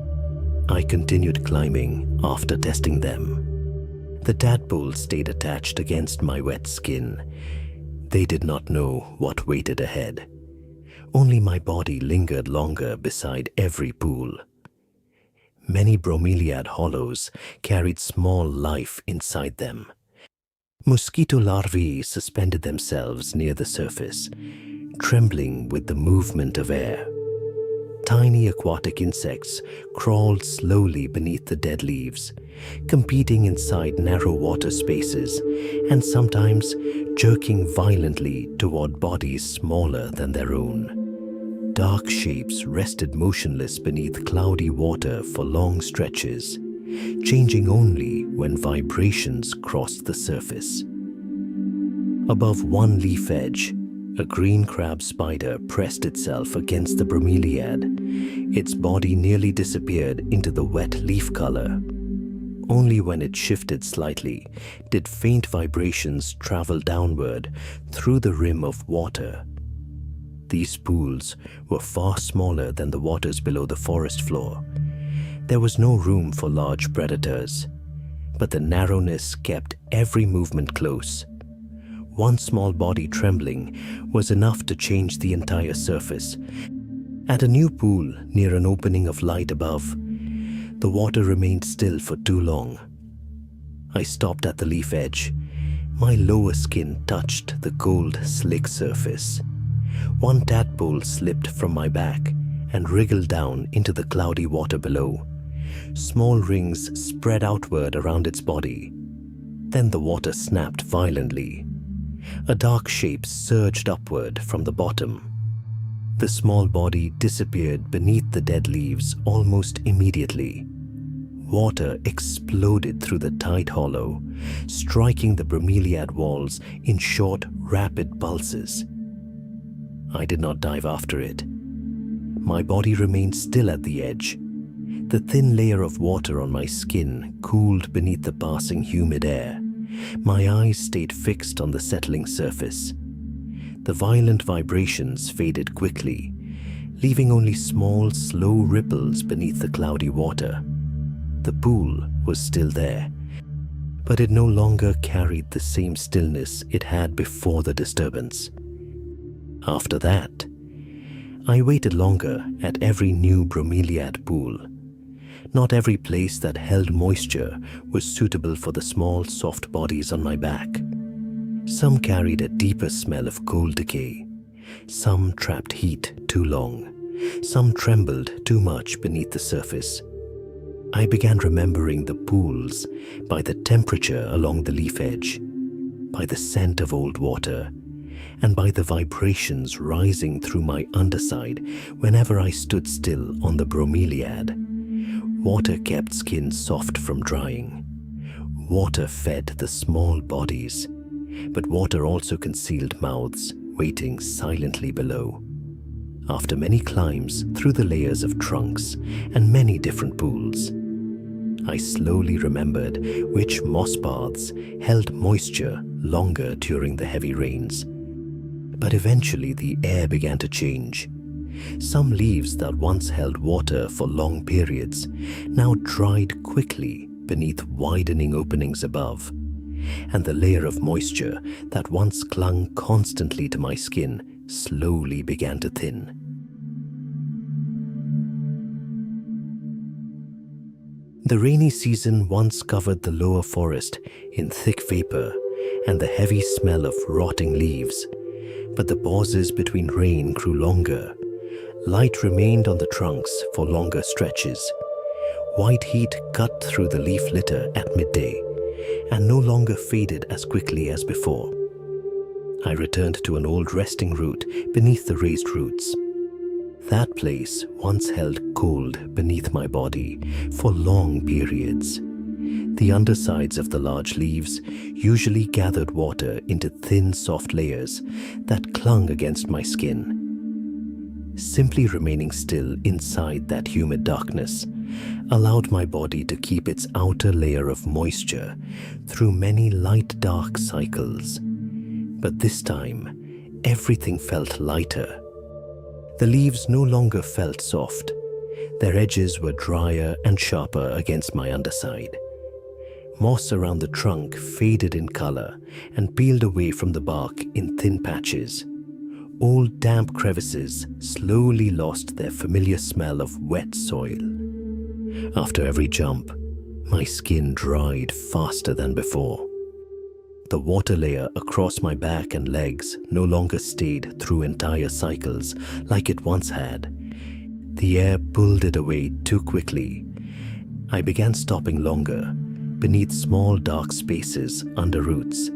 I continued climbing after testing them. The tadpoles stayed attached against my wet skin. They did not know what waited ahead. Only my body lingered longer beside every pool. Many bromeliad hollows carried small life inside them. Mosquito larvae suspended themselves near the surface, trembling with the movement of air. Tiny aquatic insects crawled slowly beneath the dead leaves, competing inside narrow water spaces and sometimes jerking violently toward bodies smaller than their own. Dark shapes rested motionless beneath cloudy water for long stretches, changing only when vibrations crossed the surface. Above one leaf edge, a green crab spider pressed itself against the bromeliad. Its body nearly disappeared into the wet leaf color. Only when it shifted slightly did faint vibrations travel downward through the rim of water. These pools were far smaller than the waters below the forest floor. There was no room for large predators, but the narrowness kept every movement close. One small body trembling was enough to change the entire surface. At a new pool near an opening of light above, the water remained still for too long. I stopped at the leaf edge. My lower skin touched the cold, slick surface. One tadpole slipped from my back and wriggled down into the cloudy water below. Small rings spread outward around its body. Then the water snapped violently. A dark shape surged upward from the bottom. The small body disappeared beneath the dead leaves almost immediately. Water exploded through the tight hollow, striking the bromeliad walls in short, rapid pulses. I did not dive after it. My body remained still at the edge. The thin layer of water on my skin cooled beneath the passing humid air. My eyes stayed fixed on the settling surface. The violent vibrations faded quickly, leaving only small, slow ripples beneath the cloudy water. The pool was still there, but it no longer carried the same stillness it had before the disturbance. After that, I waited longer at every new bromeliad pool. Not every place that held moisture was suitable for the small, soft bodies on my back. Some carried a deeper smell of coal decay. Some trapped heat too long. Some trembled too much beneath the surface. I began remembering the pools by the temperature along the leaf edge, by the scent of old water, and by the vibrations rising through my underside whenever I stood still on the bromeliad. Water kept skin soft from drying. Water fed the small bodies, but water also concealed mouths waiting silently below. After many climbs through the layers of trunks and many different pools, I slowly remembered which moss paths held moisture longer during the heavy rains. But eventually the air began to change. Some leaves that once held water for long periods now dried quickly beneath widening openings above, and the layer of moisture that once clung constantly to my skin slowly began to thin. The rainy season once covered the lower forest in thick vapor and the heavy smell of rotting leaves, but the pauses between rain grew longer. Light remained on the trunks for longer stretches. White heat cut through the leaf litter at midday and no longer faded as quickly as before. I returned to an old resting route beneath the raised roots. That place once held cold beneath my body for long periods. The undersides of the large leaves usually gathered water into thin, soft layers that clung against my skin. Simply remaining still inside that humid darkness allowed my body to keep its outer layer of moisture through many light-dark cycles. But this time, everything felt lighter. The leaves no longer felt soft. Their edges were drier and sharper against my underside. Moss around the trunk faded in color and peeled away from the bark in thin patches. Old damp crevices slowly lost their familiar smell of wet soil. After every jump, my skin dried faster than before. The water layer across my back and legs no longer stayed through entire cycles like it once had. The air pulled it away too quickly. I began stopping longer, beneath small dark spaces under roots,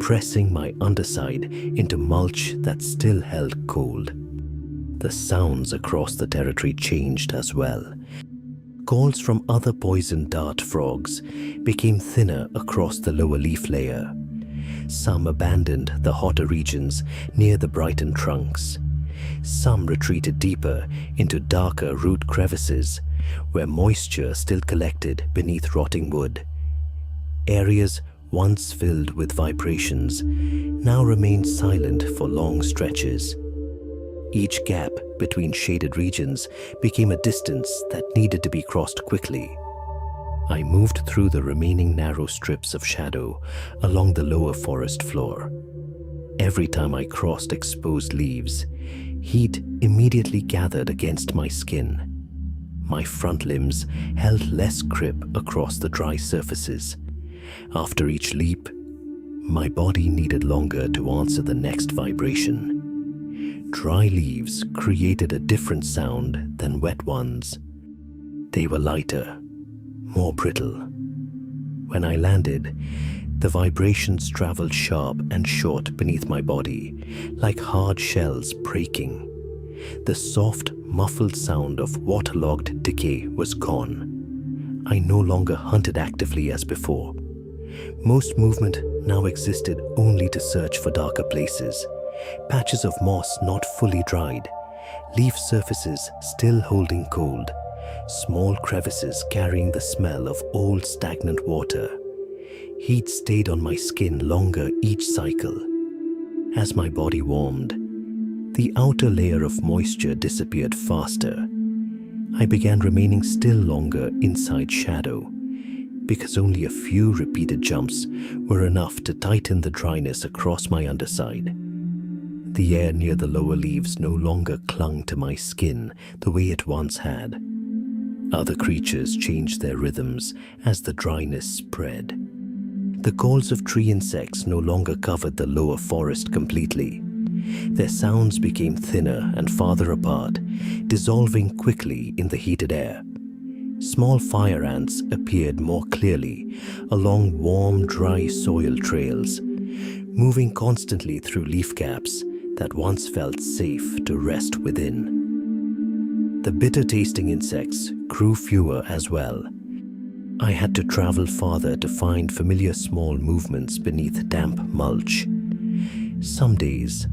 pressing my underside into mulch that still held cold. The sounds across the territory changed as well. Calls from other poison dart frogs became thinner across the lower leaf layer. Some abandoned the hotter regions near the brightened trunks. Some retreated deeper into darker root crevices where moisture still collected beneath rotting wood. Areas once filled with vibrations now remained silent for long stretches. Each gap between shaded regions became a distance that needed to be crossed quickly. I moved through the remaining narrow strips of shadow along the lower forest floor. Every time I crossed exposed leaves, heat immediately gathered against my skin. My front limbs held less grip across the dry surfaces. After each leap, my body needed longer to answer the next vibration. Dry leaves created a different sound than wet ones. They were lighter, more brittle. When I landed, the vibrations traveled sharp and short beneath my body, like hard shells breaking. The soft, muffled sound of waterlogged decay was gone. I no longer hunted actively as before. Most movement now existed only to search for darker places. Patches of moss not fully dried, leaf surfaces still holding cold, small crevices carrying the smell of old stagnant water. Heat stayed on my skin longer each cycle. As my body warmed, the outer layer of moisture disappeared faster. I began remaining still longer inside shadow, because only a few repeated jumps were enough to tighten the dryness across my underside. The air near the lower leaves no longer clung to my skin the way it once had. Other creatures changed their rhythms as the dryness spread. The calls of tree insects no longer covered the lower forest completely. Their sounds became thinner and farther apart, dissolving quickly in the heated air. Small fire ants appeared more clearly along warm, dry soil trails, moving constantly through leaf caps that once felt safe to rest within. The bitter-tasting insects grew fewer as well. I had to travel farther to find familiar small movements beneath damp mulch. Some days,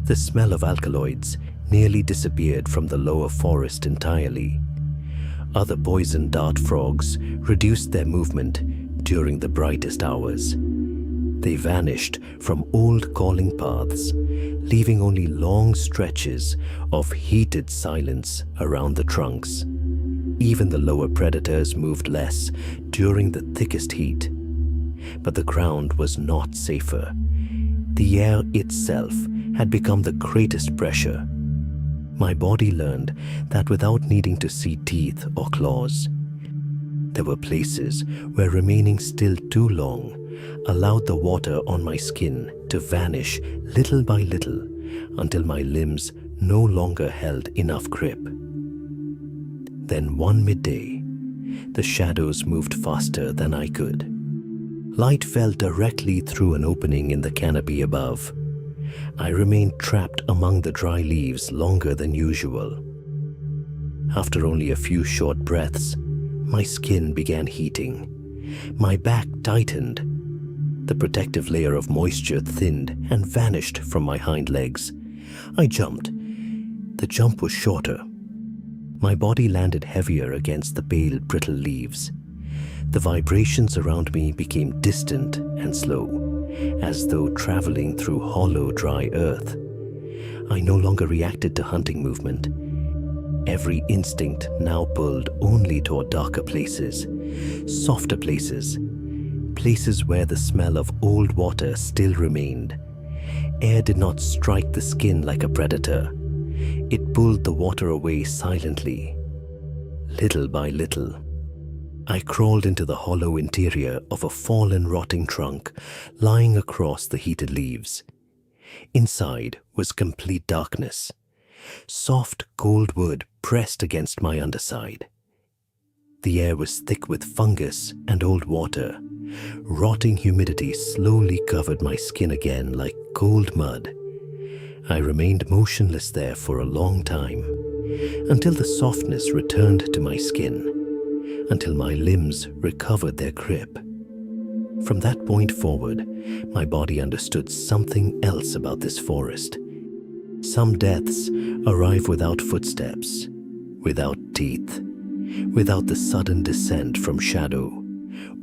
the smell of alkaloids nearly disappeared from the lower forest entirely. Other poison dart frogs reduced their movement during the brightest hours. They vanished from old calling paths, leaving only long stretches of heated silence around the trunks. Even the lower predators moved less during the thickest heat. But the ground was not safer. The air itself had become the greatest pressure. My body learned that without needing to see teeth or claws, there were places where remaining still too long allowed the water on my skin to vanish little by little until my limbs no longer held enough grip. Then one midday, the shadows moved faster than I could. Light fell directly through an opening in the canopy above. I remained trapped among the dry leaves longer than usual. After only a few short breaths, my skin began heating. My back tightened. The protective layer of moisture thinned and vanished from my hind legs. I jumped. The jump was shorter. My body landed heavier against the pale, brittle leaves. The vibrations around me became distant and slow, as though traveling through hollow, dry earth. I no longer reacted to hunting movement. Every instinct now pulled only toward darker places, softer places, places where the smell of old water still remained. Air did not strike the skin like a predator. It pulled the water away silently. Little by little, I crawled into the hollow interior of a fallen, rotting trunk lying across the heated leaves. Inside was complete darkness. Soft, cold wood pressed against my underside. The air was thick with fungus and old water. Rotting humidity slowly covered my skin again like cold mud. I remained motionless there for a long time, until the softness returned to my skin, until my limbs recovered their grip. From that point forward, my body understood something else about this forest. Some deaths arrive without footsteps, without teeth, without the sudden descent from shadow,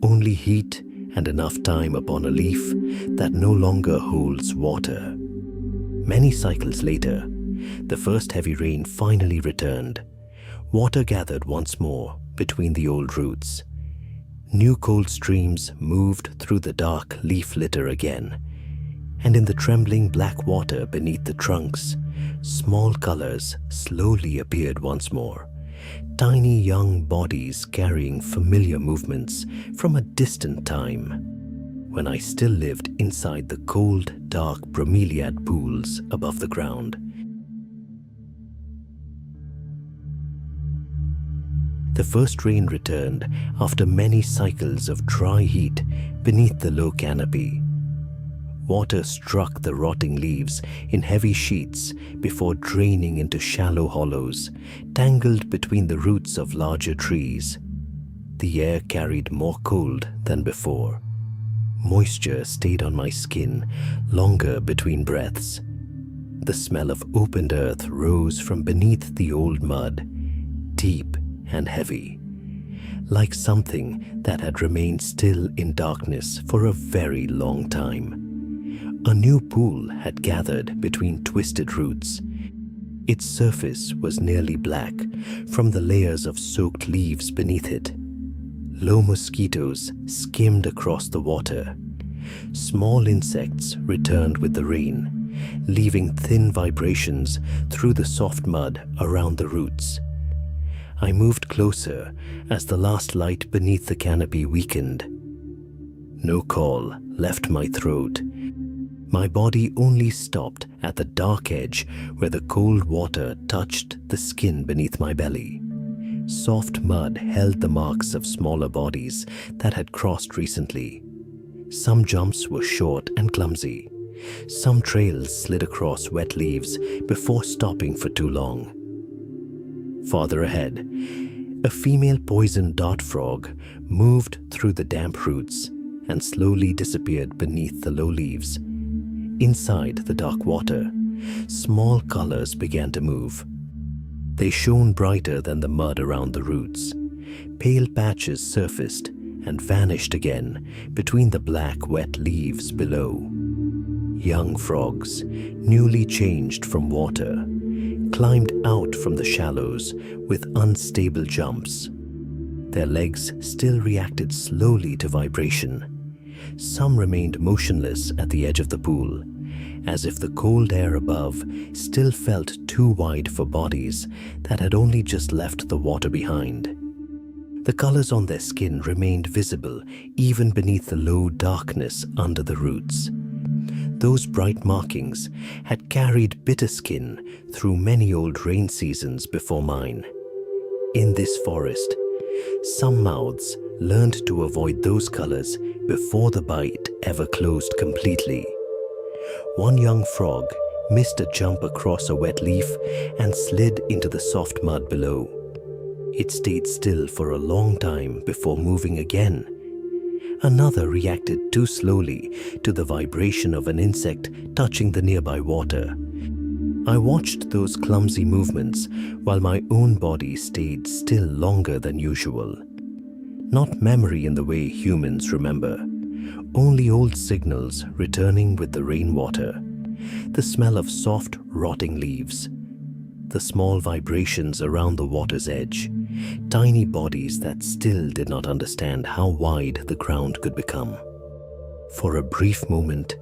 only heat and enough time upon a leaf that no longer holds water. Many cycles later, the first heavy rain finally returned. Water gathered once more between the old roots. New cold streams moved through the dark leaf litter again, and in the trembling black water beneath the trunks, small colors slowly appeared once more. Tiny young bodies carrying familiar movements from a distant time, when I still lived inside the cold, dark bromeliad pools above the ground. The first rain returned after many cycles of dry heat beneath the low canopy. Water struck the rotting leaves in heavy sheets before draining into shallow hollows, tangled between the roots of larger trees. The air carried more cold than before. Moisture stayed on my skin longer between breaths. The smell of opened earth rose from beneath the old mud, deep and heavy, like something that had remained still in darkness for a very long time. A new pool had gathered between twisted roots. Its surface was nearly black from the layers of soaked leaves beneath it. Low mosquitoes skimmed across the water. Small insects returned with the rain, leaving thin vibrations through the soft mud around the roots. I moved closer as the last light beneath the canopy weakened. No call left my throat. My body only stopped at the dark edge where the cold water touched the skin beneath my belly. Soft mud held the marks of smaller bodies that had crossed recently. Some jumps were short and clumsy. Some trails slid across wet leaves before stopping for too long. Farther ahead, a female poison dart frog moved through the damp roots and slowly disappeared beneath the low leaves. Inside the dark water, small colors began to move. They shone brighter than the mud around the roots. Pale patches surfaced and vanished again between the black, wet leaves below. Young frogs, newly changed from water, climbed out from the shallows with unstable jumps. Their legs still reacted slowly to vibration. Some remained motionless at the edge of the pool, as if the cold air above still felt too wide for bodies that had only just left the water behind. The colors on their skin remained visible even beneath the low darkness under the roots. Those bright markings had carried bitter skin through many old rain seasons before mine. In this forest, some mouths learned to avoid those colors before the bite ever closed completely. One young frog missed a jump across a wet leaf and slid into the soft mud below. It stayed still for a long time before moving again. Another reacted too slowly to the vibration of an insect touching the nearby water. I watched those clumsy movements while my own body stayed still longer than usual. Not memory in the way humans remember, only old signals returning with the rainwater, the smell of soft, rotting leaves, the small vibrations around the water's edge, tiny bodies that still did not understand how wide the ground could become. For a brief moment,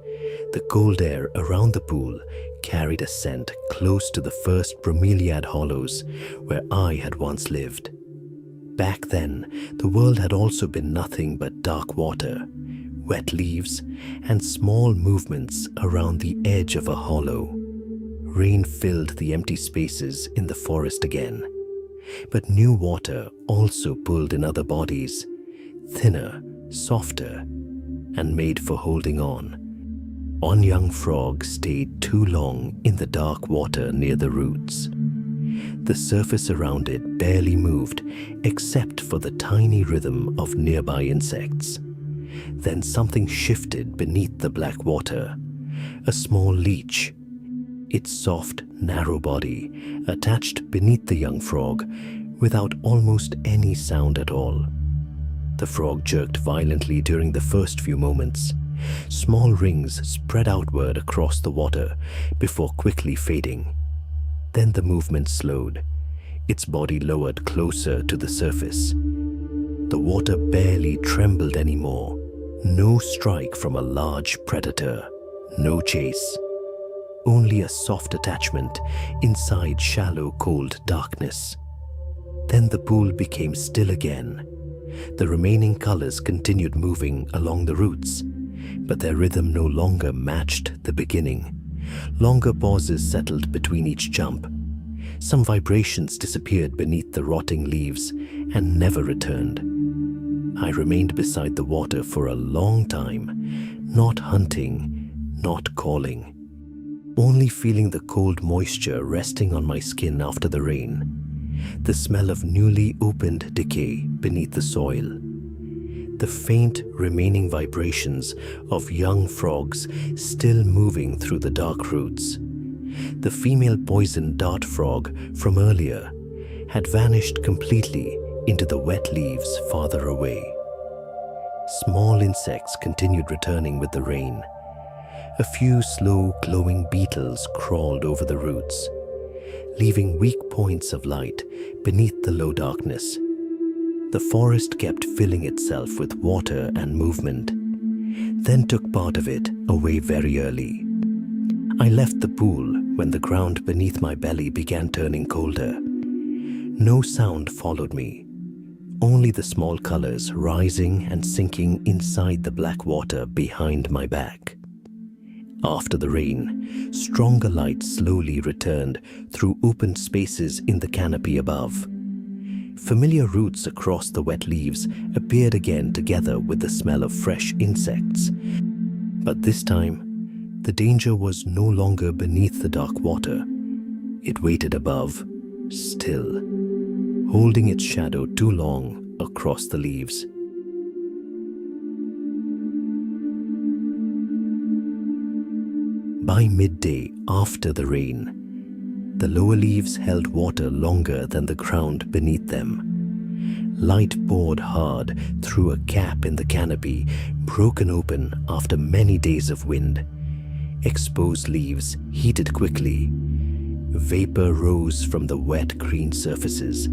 the cold air around the pool carried a scent close to the first bromeliad hollows where I had once lived. Back then, the world had also been nothing but dark water, wet leaves, and small movements around the edge of a hollow. Rain filled the empty spaces in the forest again, but new water also pulled in other bodies, thinner, softer, and made for holding on. One young frog stayed too long in the dark water near the roots. The surface around it barely moved except for the tiny rhythm of nearby insects. Then something shifted beneath the black water. A small leech, its soft, narrow body attached beneath the young frog without almost any sound at all. The frog jerked violently during the first few moments. Small rings spread outward across the water before quickly fading. Then the movement slowed. Its body lowered closer to the surface. The water barely trembled anymore. No strike from a large predator. No chase. Only a soft attachment inside shallow, cold darkness. Then the pool became still again. The remaining colors continued moving along the roots, but their rhythm no longer matched the beginning. Longer pauses settled between each jump. Some vibrations disappeared beneath the rotting leaves and never returned. I remained beside the water for a long time, not hunting, not calling, only feeling the cold moisture resting on my skin after the rain, the smell of newly opened decay beneath the soil, the faint remaining vibrations of young frogs still moving through the dark roots. The female poison dart frog from earlier had vanished completely into the wet leaves farther away. Small insects continued returning with the rain. A few slow, glowing beetles crawled over the roots, leaving weak points of light beneath the low darkness. The forest kept filling itself with water and movement, then took part of it away very early. I left the pool when the ground beneath my belly began turning colder. No sound followed me, only the small colors rising and sinking inside the black water behind my back. After the rain, stronger light slowly returned through open spaces in the canopy above. Familiar roots across the wet leaves appeared again together with the smell of fresh insects. But this time, the danger was no longer beneath the dark water. It waited above, still, holding its shadow too long across the leaves. By midday, after the rain, the lower leaves held water longer than the ground beneath them. Light poured hard through a gap in the canopy, broken open after many days of wind. Exposed leaves heated quickly. Vapor rose from the wet green surfaces,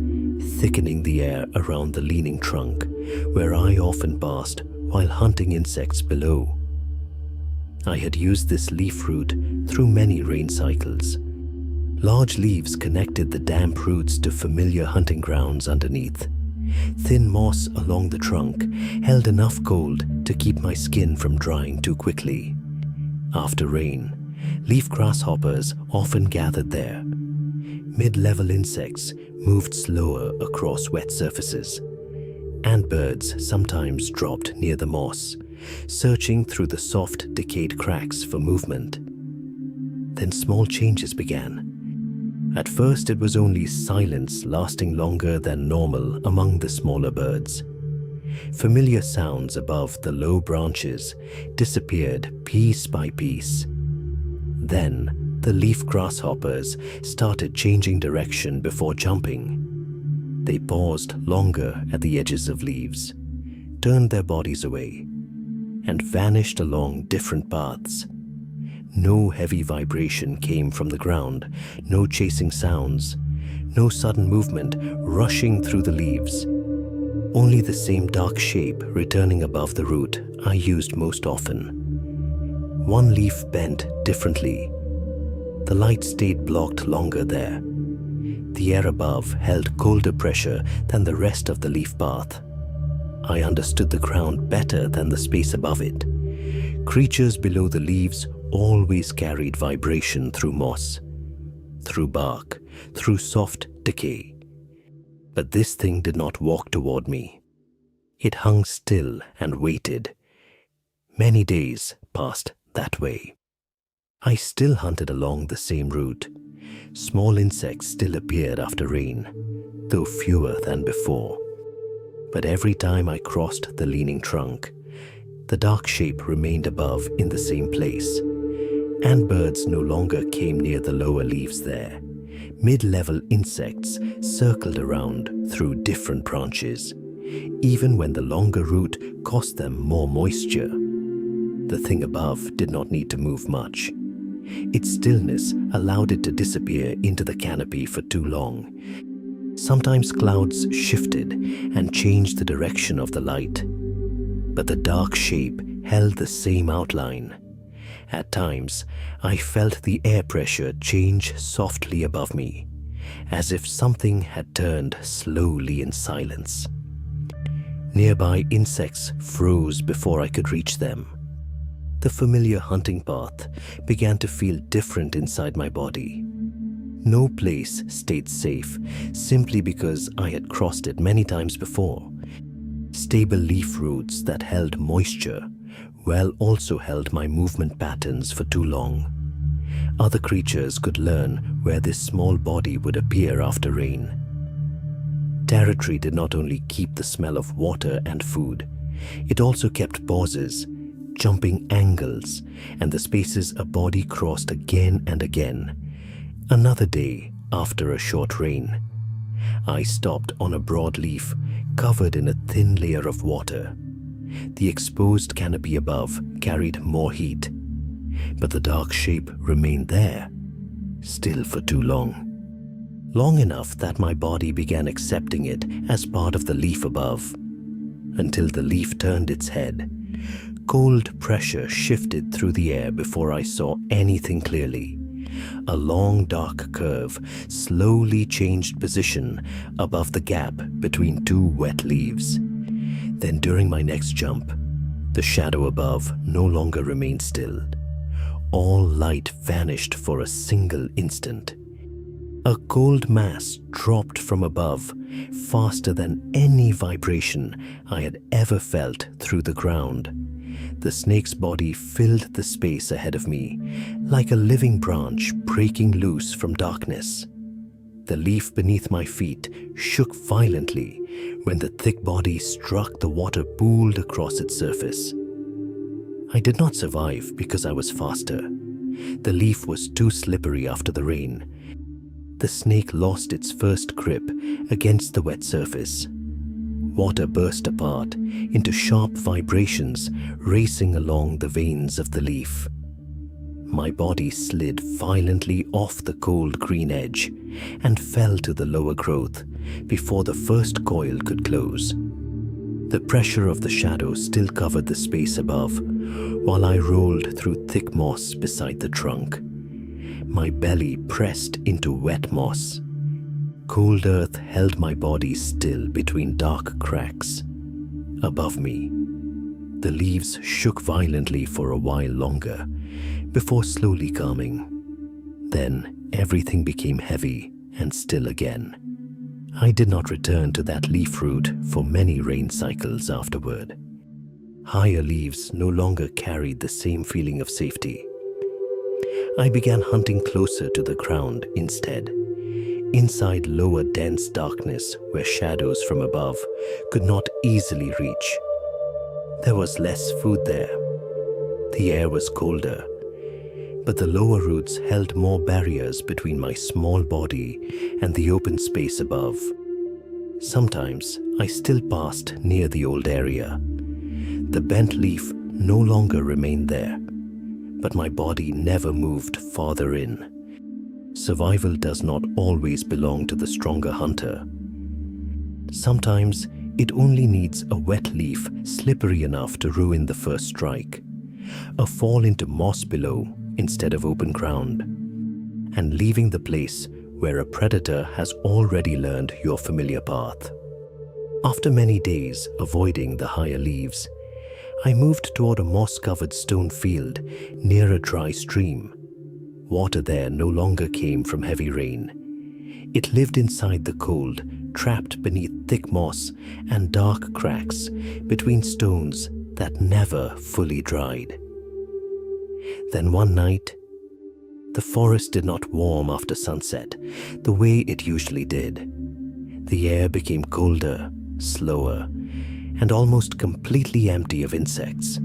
thickening the air around the leaning trunk, where I often passed while hunting insects below. I had used this leaf route through many rain cycles. Large leaves connected the damp roots to familiar hunting grounds underneath. Thin moss along the trunk held enough cold to keep my skin from drying too quickly. After rain, leaf grasshoppers often gathered there. Mid-level insects moved slower across wet surfaces. Antbirds sometimes dropped near the moss, searching through the soft, decayed cracks for movement. Then small changes began. At first, it was only silence lasting longer than normal among the smaller birds. Familiar sounds above the low branches disappeared piece by piece. Then, the leaf grasshoppers started changing direction before jumping. They paused longer at the edges of leaves, turned their bodies away, and vanished along different paths. No heavy vibration came from the ground, no chasing sounds, no sudden movement rushing through the leaves. Only the same dark shape returning above the root I used most often. One leaf bent differently. The light stayed blocked longer there. The air above held colder pressure than the rest of the leaf path. I understood the ground better than the space above it. Creatures below the leaves always carried vibration through moss, through bark, through soft decay. But this thing did not walk toward me. It hung still and waited. Many days passed that way. I still hunted along the same route. Small insects still appeared after rain, though fewer than before. But every time I crossed the leaning trunk, the dark shape remained above in the same place. Antbirds no longer came near the lower leaves there. Mid-level insects circled around through different branches, even when the longer route cost them more moisture. The thing above did not need to move much. Its stillness allowed it to disappear into the canopy for too long. Sometimes clouds shifted and changed the direction of the light, but the dark shape held the same outline. At times, I felt the air pressure change softly above me, as if something had turned slowly in silence. Nearby insects froze before I could reach them. The familiar hunting path began to feel different inside my body. No place stayed safe simply because I had crossed it many times before. Stable leaf roots that held moisture also held my movement patterns for too long. Other creatures could learn where this small body would appear after rain. Territory did not only keep the smell of water and food, it also kept pauses, jumping angles, and the spaces a body crossed again and again. Another day, after a short rain, I stopped on a broad leaf covered in a thin layer of water. The exposed canopy above carried more heat, but the dark shape remained there, still for too long. Long enough that my body began accepting it as part of the leaf above, until the leaf turned its head. Cold pressure shifted through the air before I saw anything clearly. A long dark curve slowly changed position above the gap between two wet leaves. Then during my next jump, the shadow above no longer remained still. All light vanished for a single instant. A cold mass dropped from above faster than any vibration I had ever felt through the ground. The snake's body filled the space ahead of me, like a living branch breaking loose from darkness. The leaf beneath my feet shook violently when the thick body struck the water pooled across its surface. I did not survive because I was faster. The leaf was too slippery after the rain. The snake lost its first grip against the wet surface. Water burst apart into sharp vibrations racing along the veins of the leaf. My body slid violently off the cold green edge and fell to the lower growth before the first coil could close. The pressure of the shadow still covered the space above while I rolled through thick moss beside the trunk. My belly pressed into wet moss. Cold earth held my body still between dark cracks. Above me, the leaves shook violently for a while longer before slowly calming. Then everything became heavy and still again. I did not return to that leaf route for many rain cycles afterward. Higher leaves no longer carried the same feeling of safety. I began hunting closer to the ground instead, inside lower dense darkness where shadows from above could not easily reach. There was less food there. The air was colder, but the lower roots held more barriers between my small body and the open space above. Sometimes I still passed near the old area. The bent leaf no longer remained there, but my body never moved farther in. Survival does not always belong to the stronger hunter. Sometimes it only needs a wet leaf slippery enough to ruin the first strike, a fall into moss below instead of open ground, and leaving the place where a predator has already learned your familiar path. After many days avoiding the higher leaves, I moved toward a moss-covered stone field near a dry stream. Water there no longer came from heavy rain. It lived inside the cold, trapped beneath thick moss and dark cracks between stones that never fully dried. Then one night, the forest did not warm after sunset the way it usually did. The air became colder, slower, and almost completely empty of insects.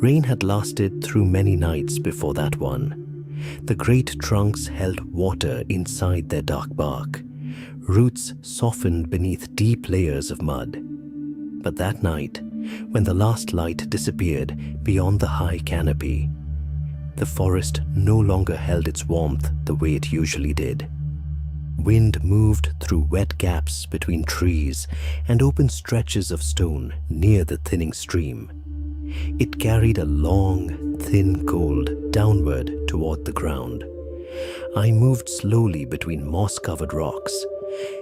Rain had lasted through many nights before that one. The great trunks held water inside their dark bark. Roots softened beneath deep layers of mud. But that night, when the last light disappeared beyond the high canopy, the forest no longer held its warmth the way it usually did. Wind moved through wet gaps between trees and open stretches of stone near the thinning stream. It carried a long, thin cold downward toward the ground. I moved slowly between moss-covered rocks,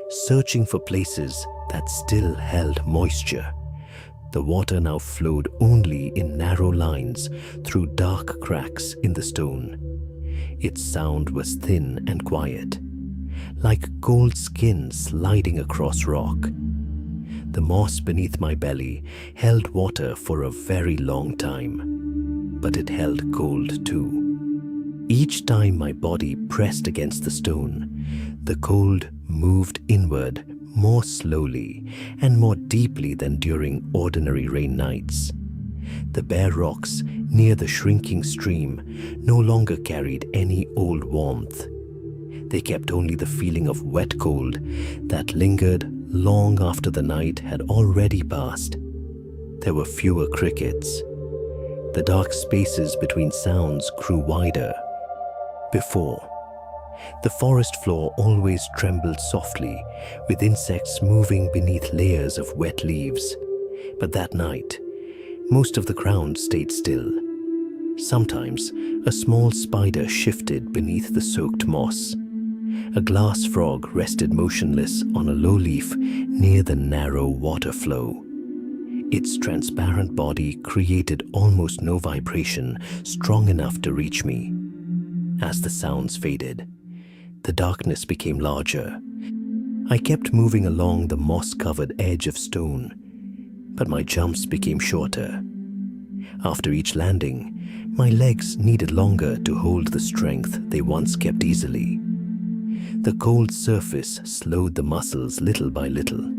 searching for places that still held moisture. The water now flowed only in narrow lines through dark cracks in the stone. Its sound was thin and quiet, like cold skin sliding across rock. The moss beneath my belly held water for a very long time, but it held cold too. Each time my body pressed against the stone, the cold moved inward more slowly and more deeply than during ordinary rain nights. The bare rocks near the shrinking stream no longer carried any old warmth. They kept only the feeling of wet cold that lingered long after the night had already passed. There were fewer crickets. The dark spaces between sounds grew wider. Before, the forest floor always trembled softly with insects moving beneath layers of wet leaves. But that night, most of the ground stayed still. Sometimes, a small spider shifted beneath the soaked moss. A glass frog rested motionless on a low leaf near the narrow water flow. Its transparent body created almost no vibration strong enough to reach me. As the sounds faded, the darkness became larger. I kept moving along the moss-covered edge of stone, but my jumps became shorter. After each landing, my legs needed longer to hold the strength they once kept easily. The cold surface slowed the muscles little by little.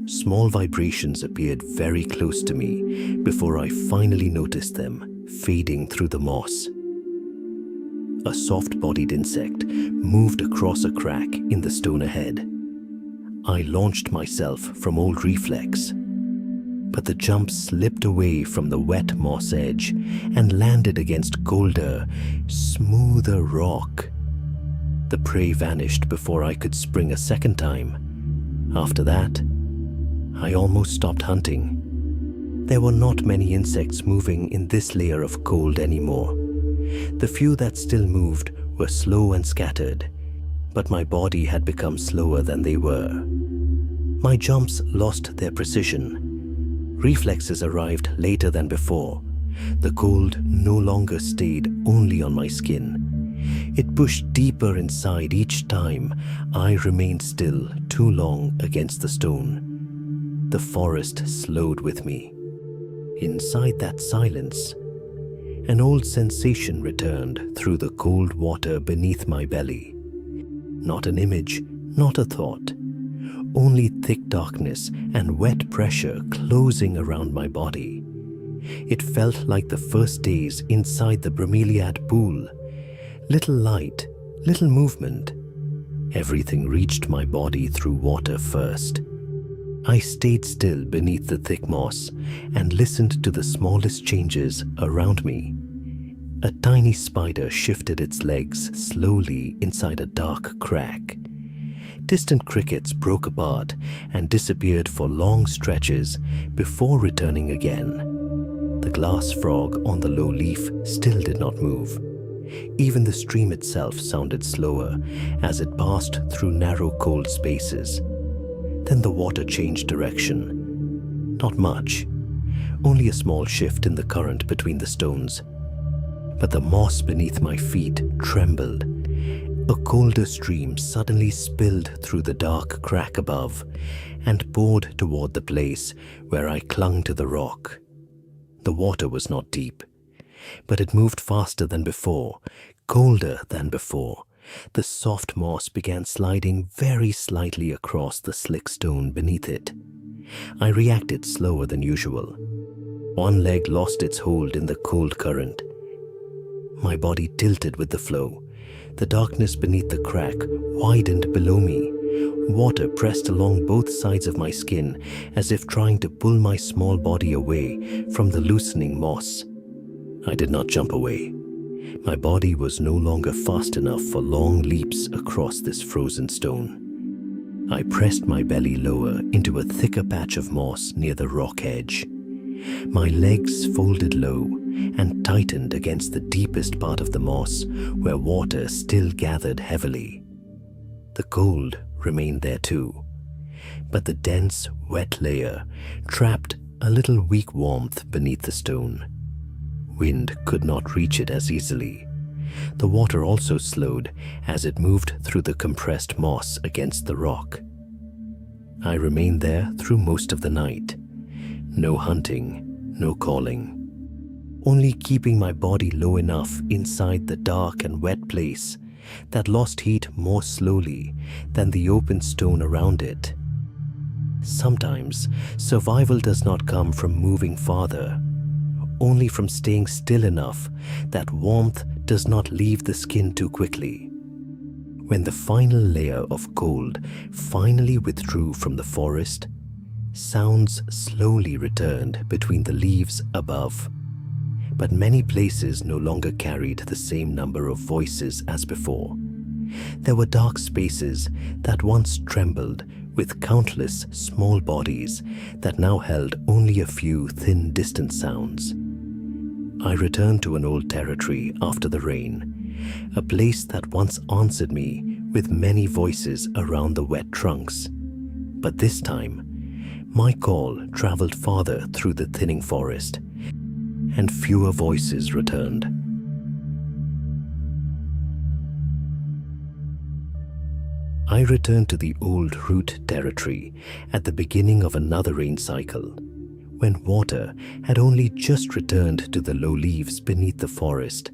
Small vibrations appeared very close to me before I finally noticed them fading through the moss. A soft-bodied insect moved across a crack in the stone ahead. I launched myself from old reflex, but the jump slipped away from the wet moss edge and landed against colder, smoother rock. The prey vanished before I could spring a second time. After that, I almost stopped hunting. There were not many insects moving in this layer of cold anymore. The few that still moved were slow and scattered, but my body had become slower than they were. My jumps lost their precision. Reflexes arrived later than before. The cold no longer stayed only on my skin. It pushed deeper inside each time I remained still too long against the stone. The forest slowed with me. Inside that silence, an old sensation returned through the cold water beneath my belly. Not an image, not a thought. Only thick darkness and wet pressure closing around my body. It felt like the first days inside the bromeliad pool. Little light, little movement. Everything reached my body through water first. I stayed still beneath the thick moss and listened to the smallest changes around me. A tiny spider shifted its legs slowly inside a dark crack. Distant crickets broke apart and disappeared for long stretches before returning again. The glass frog on the low leaf still did not move. Even the stream itself sounded slower as it passed through narrow cold spaces. Then the water changed direction. Not much, only a small shift in the current between the stones. But the moss beneath my feet trembled. A colder stream suddenly spilled through the dark crack above and poured toward the place where I clung to the rock. The water was not deep, but it moved faster than before, colder than before. The soft moss began sliding very slightly across the slick stone beneath it. I reacted slower than usual. One leg lost its hold in the cold current. My body tilted with the flow. The darkness beneath the crack widened below me. Water pressed along both sides of my skin as if trying to pull my small body away from the loosening moss. I did not jump away. My body was no longer fast enough for long leaps across this frozen stone. I pressed my belly lower into a thicker patch of moss near the rock edge. My legs folded low and tightened against the deepest part of the moss where water still gathered heavily. The cold remained there too, but the dense, wet layer trapped a little weak warmth beneath the stone. Wind could not reach it as easily. The water also slowed as it moved through the compressed moss against the rock. I remained there through most of the night. No hunting, no calling. Only keeping my body low enough inside the dark and wet place that lost heat more slowly than the open stone around it. Sometimes, survival does not come from moving farther, only from staying still enough that warmth does not leave the skin too quickly. When the final layer of cold finally withdrew from the forest, sounds slowly returned between the leaves above. But many places no longer carried the same number of voices as before. There were dark spaces that once trembled with countless small bodies that now held only a few thin distant sounds. I returned to an old territory after the rain, a place that once answered me with many voices around the wet trunks. But this time, my call traveled farther through the thinning forest, and fewer voices returned. I returned to the old root territory at the beginning of another rain cycle, when water had only just returned to the low leaves beneath the forest.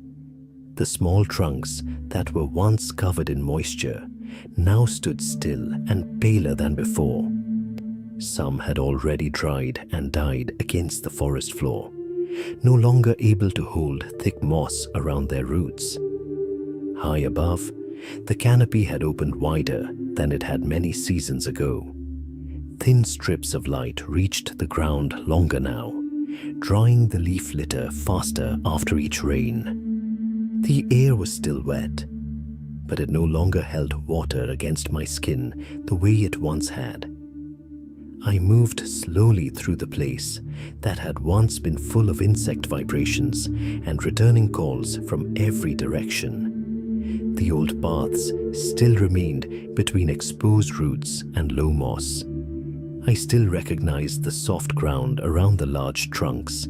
The small trunks that were once covered in moisture now stood still and paler than before. Some had already dried and died against the forest floor, no longer able to hold thick moss around their roots. High above, the canopy had opened wider than it had many seasons ago. Thin strips of light reached the ground longer now, drying the leaf litter faster after each rain. The air was still wet, but it no longer held water against my skin the way it once had. I moved slowly through the place that had once been full of insect vibrations and returning calls from every direction. The old paths still remained between exposed roots and low moss. I still recognized the soft ground around the large trunks,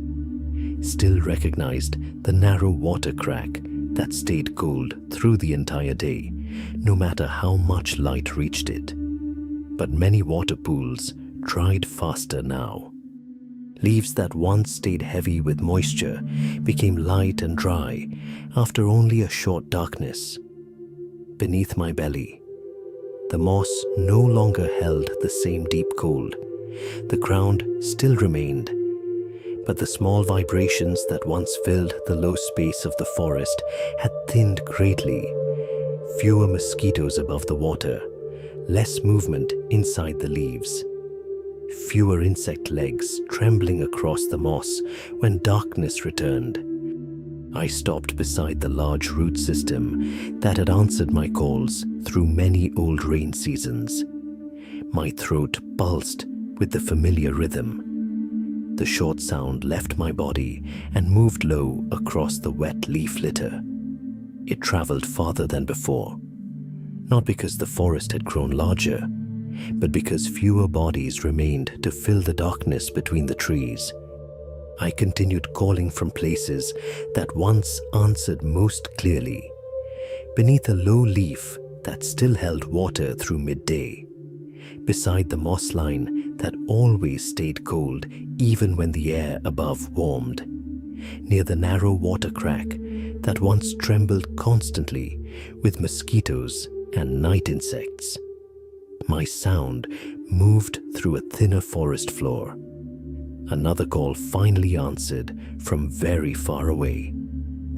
still recognized the narrow water crack that stayed cold through the entire day, no matter how much light reached it. But many water pools dried faster now. Leaves that once stayed heavy with moisture became light and dry after only a short darkness. Beneath my belly, the moss no longer held the same deep cold. The ground still remained, but the small vibrations that once filled the low space of the forest had thinned greatly. Fewer mosquitoes above the water, less movement inside the leaves. Fewer insect legs trembling across the moss when darkness returned. I stopped beside the large root system that had answered my calls through many old rain seasons. My throat pulsed with the familiar rhythm. The short sound left my body and moved low across the wet leaf litter. It traveled farther than before, not because the forest had grown larger, but because fewer bodies remained to fill the darkness between the trees. I continued calling from places that once answered most clearly, beneath a low leaf that still held water through midday, beside the moss line that always stayed cold even when the air above warmed, near the narrow water crack that once trembled constantly with mosquitoes and night insects. My sound moved through a thinner forest floor. Another call finally answered from very far away,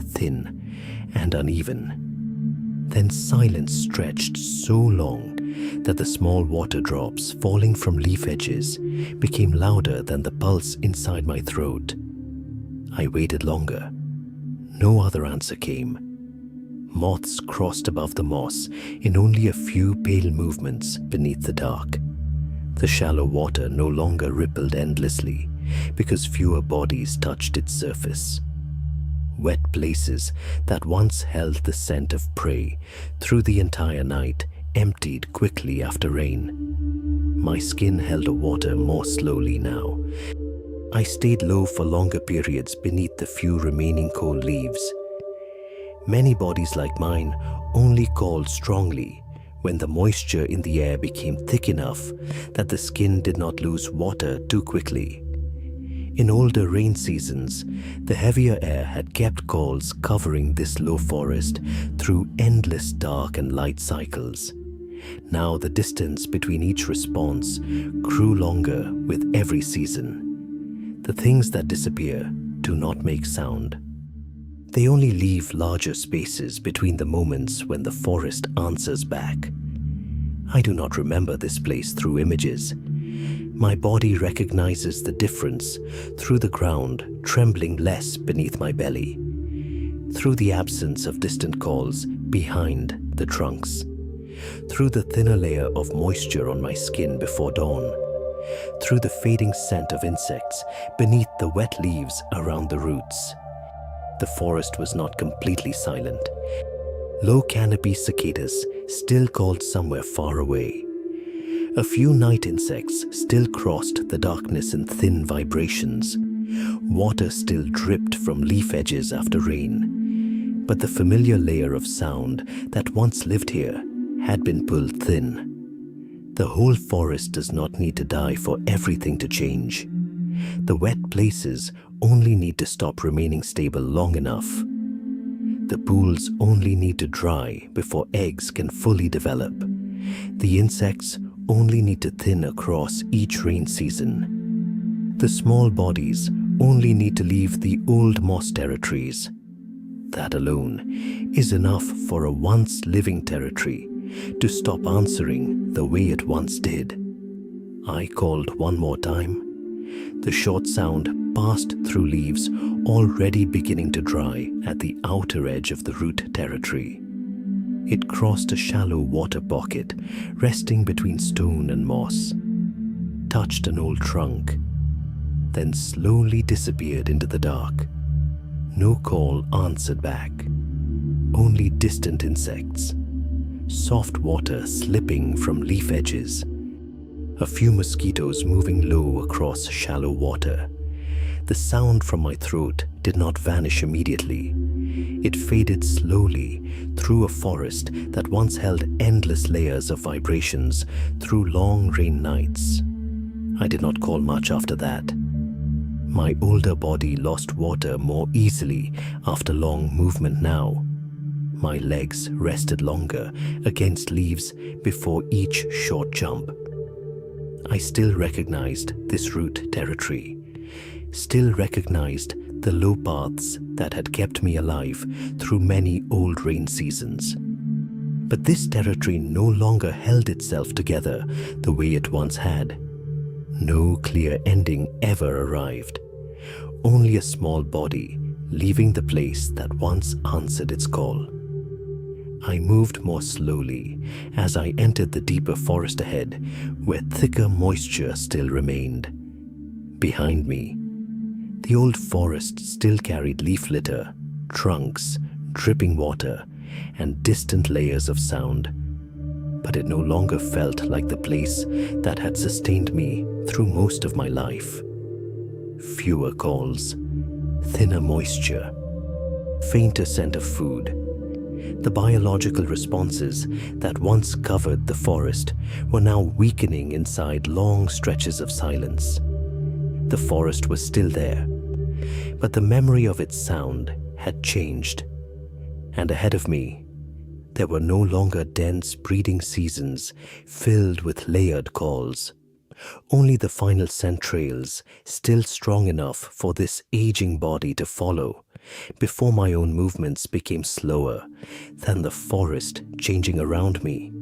thin and uneven. Then silence stretched so long that the small water drops falling from leaf edges became louder than the pulse inside my throat. I waited longer. No other answer came. Moths crossed above the moss in only a few pale movements beneath the dark. The shallow water no longer rippled endlessly because fewer bodies touched its surface. Wet places that once held the scent of prey through the entire night emptied quickly after rain. My skin held the water more slowly now. I stayed low for longer periods beneath the few remaining cold leaves. Many bodies like mine only called strongly when the moisture in the air became thick enough that the skin did not lose water too quickly. In older rain seasons, the heavier air had kept calls covering this low forest through endless dark and light cycles. Now the distance between each response grew longer with every season. The things that disappear do not make sound. They only leave larger spaces between the moments when the forest answers back. I do not remember this place through images. My body recognizes the difference through the ground trembling less beneath my belly, through the absence of distant calls behind the trunks, through the thinner layer of moisture on my skin before dawn, through the fading scent of insects beneath the wet leaves around the roots. The forest was not completely silent. Low canopy cicadas still called somewhere far away. A few night insects still crossed the darkness in thin vibrations. Water still dripped from leaf edges after rain. But the familiar layer of sound that once lived here had been pulled thin. The whole forest does not need to die for everything to change. The wet places only need to stop remaining stable long enough. The pools only need to dry before eggs can fully develop. The insects only need to thin across each rain season. The small bodies only need to leave the old moss territories. That alone is enough for a once living territory to stop answering the way it once did. I called one more time. The short sound passed through leaves already beginning to dry at the outer edge of the root territory. It crossed a shallow water pocket resting between stone and moss, touched an old trunk, then slowly disappeared into the dark. No call answered back, only distant insects, soft water slipping from leaf edges, a few mosquitoes moving low across shallow water. The sound from my throat did not vanish immediately. It faded slowly through a forest that once held endless layers of vibrations through long rain nights. I did not call much after that. My older body lost water more easily after long movement now. My legs rested longer against leaves before each short jump. I still recognized this root territory, still recognized the low paths that had kept me alive through many old rain seasons. But this territory no longer held itself together the way it once had. No clear ending ever arrived, only a small body leaving the place that once answered its call. I moved more slowly as I entered the deeper forest ahead, where thicker moisture still remained. Behind me, the old forest still carried leaf litter, trunks, dripping water, and distant layers of sound. But it no longer felt like the place that had sustained me through most of my life. Fewer calls, thinner moisture, fainter scent of food. The biological responses that once covered the forest were now weakening inside long stretches of silence. The forest was still there, but the memory of its sound had changed. And ahead of me, there were no longer dense breeding seasons filled with layered calls. Only the final scent trails, still strong enough for this aging body to follow, before my own movements became slower than the forest changing around me.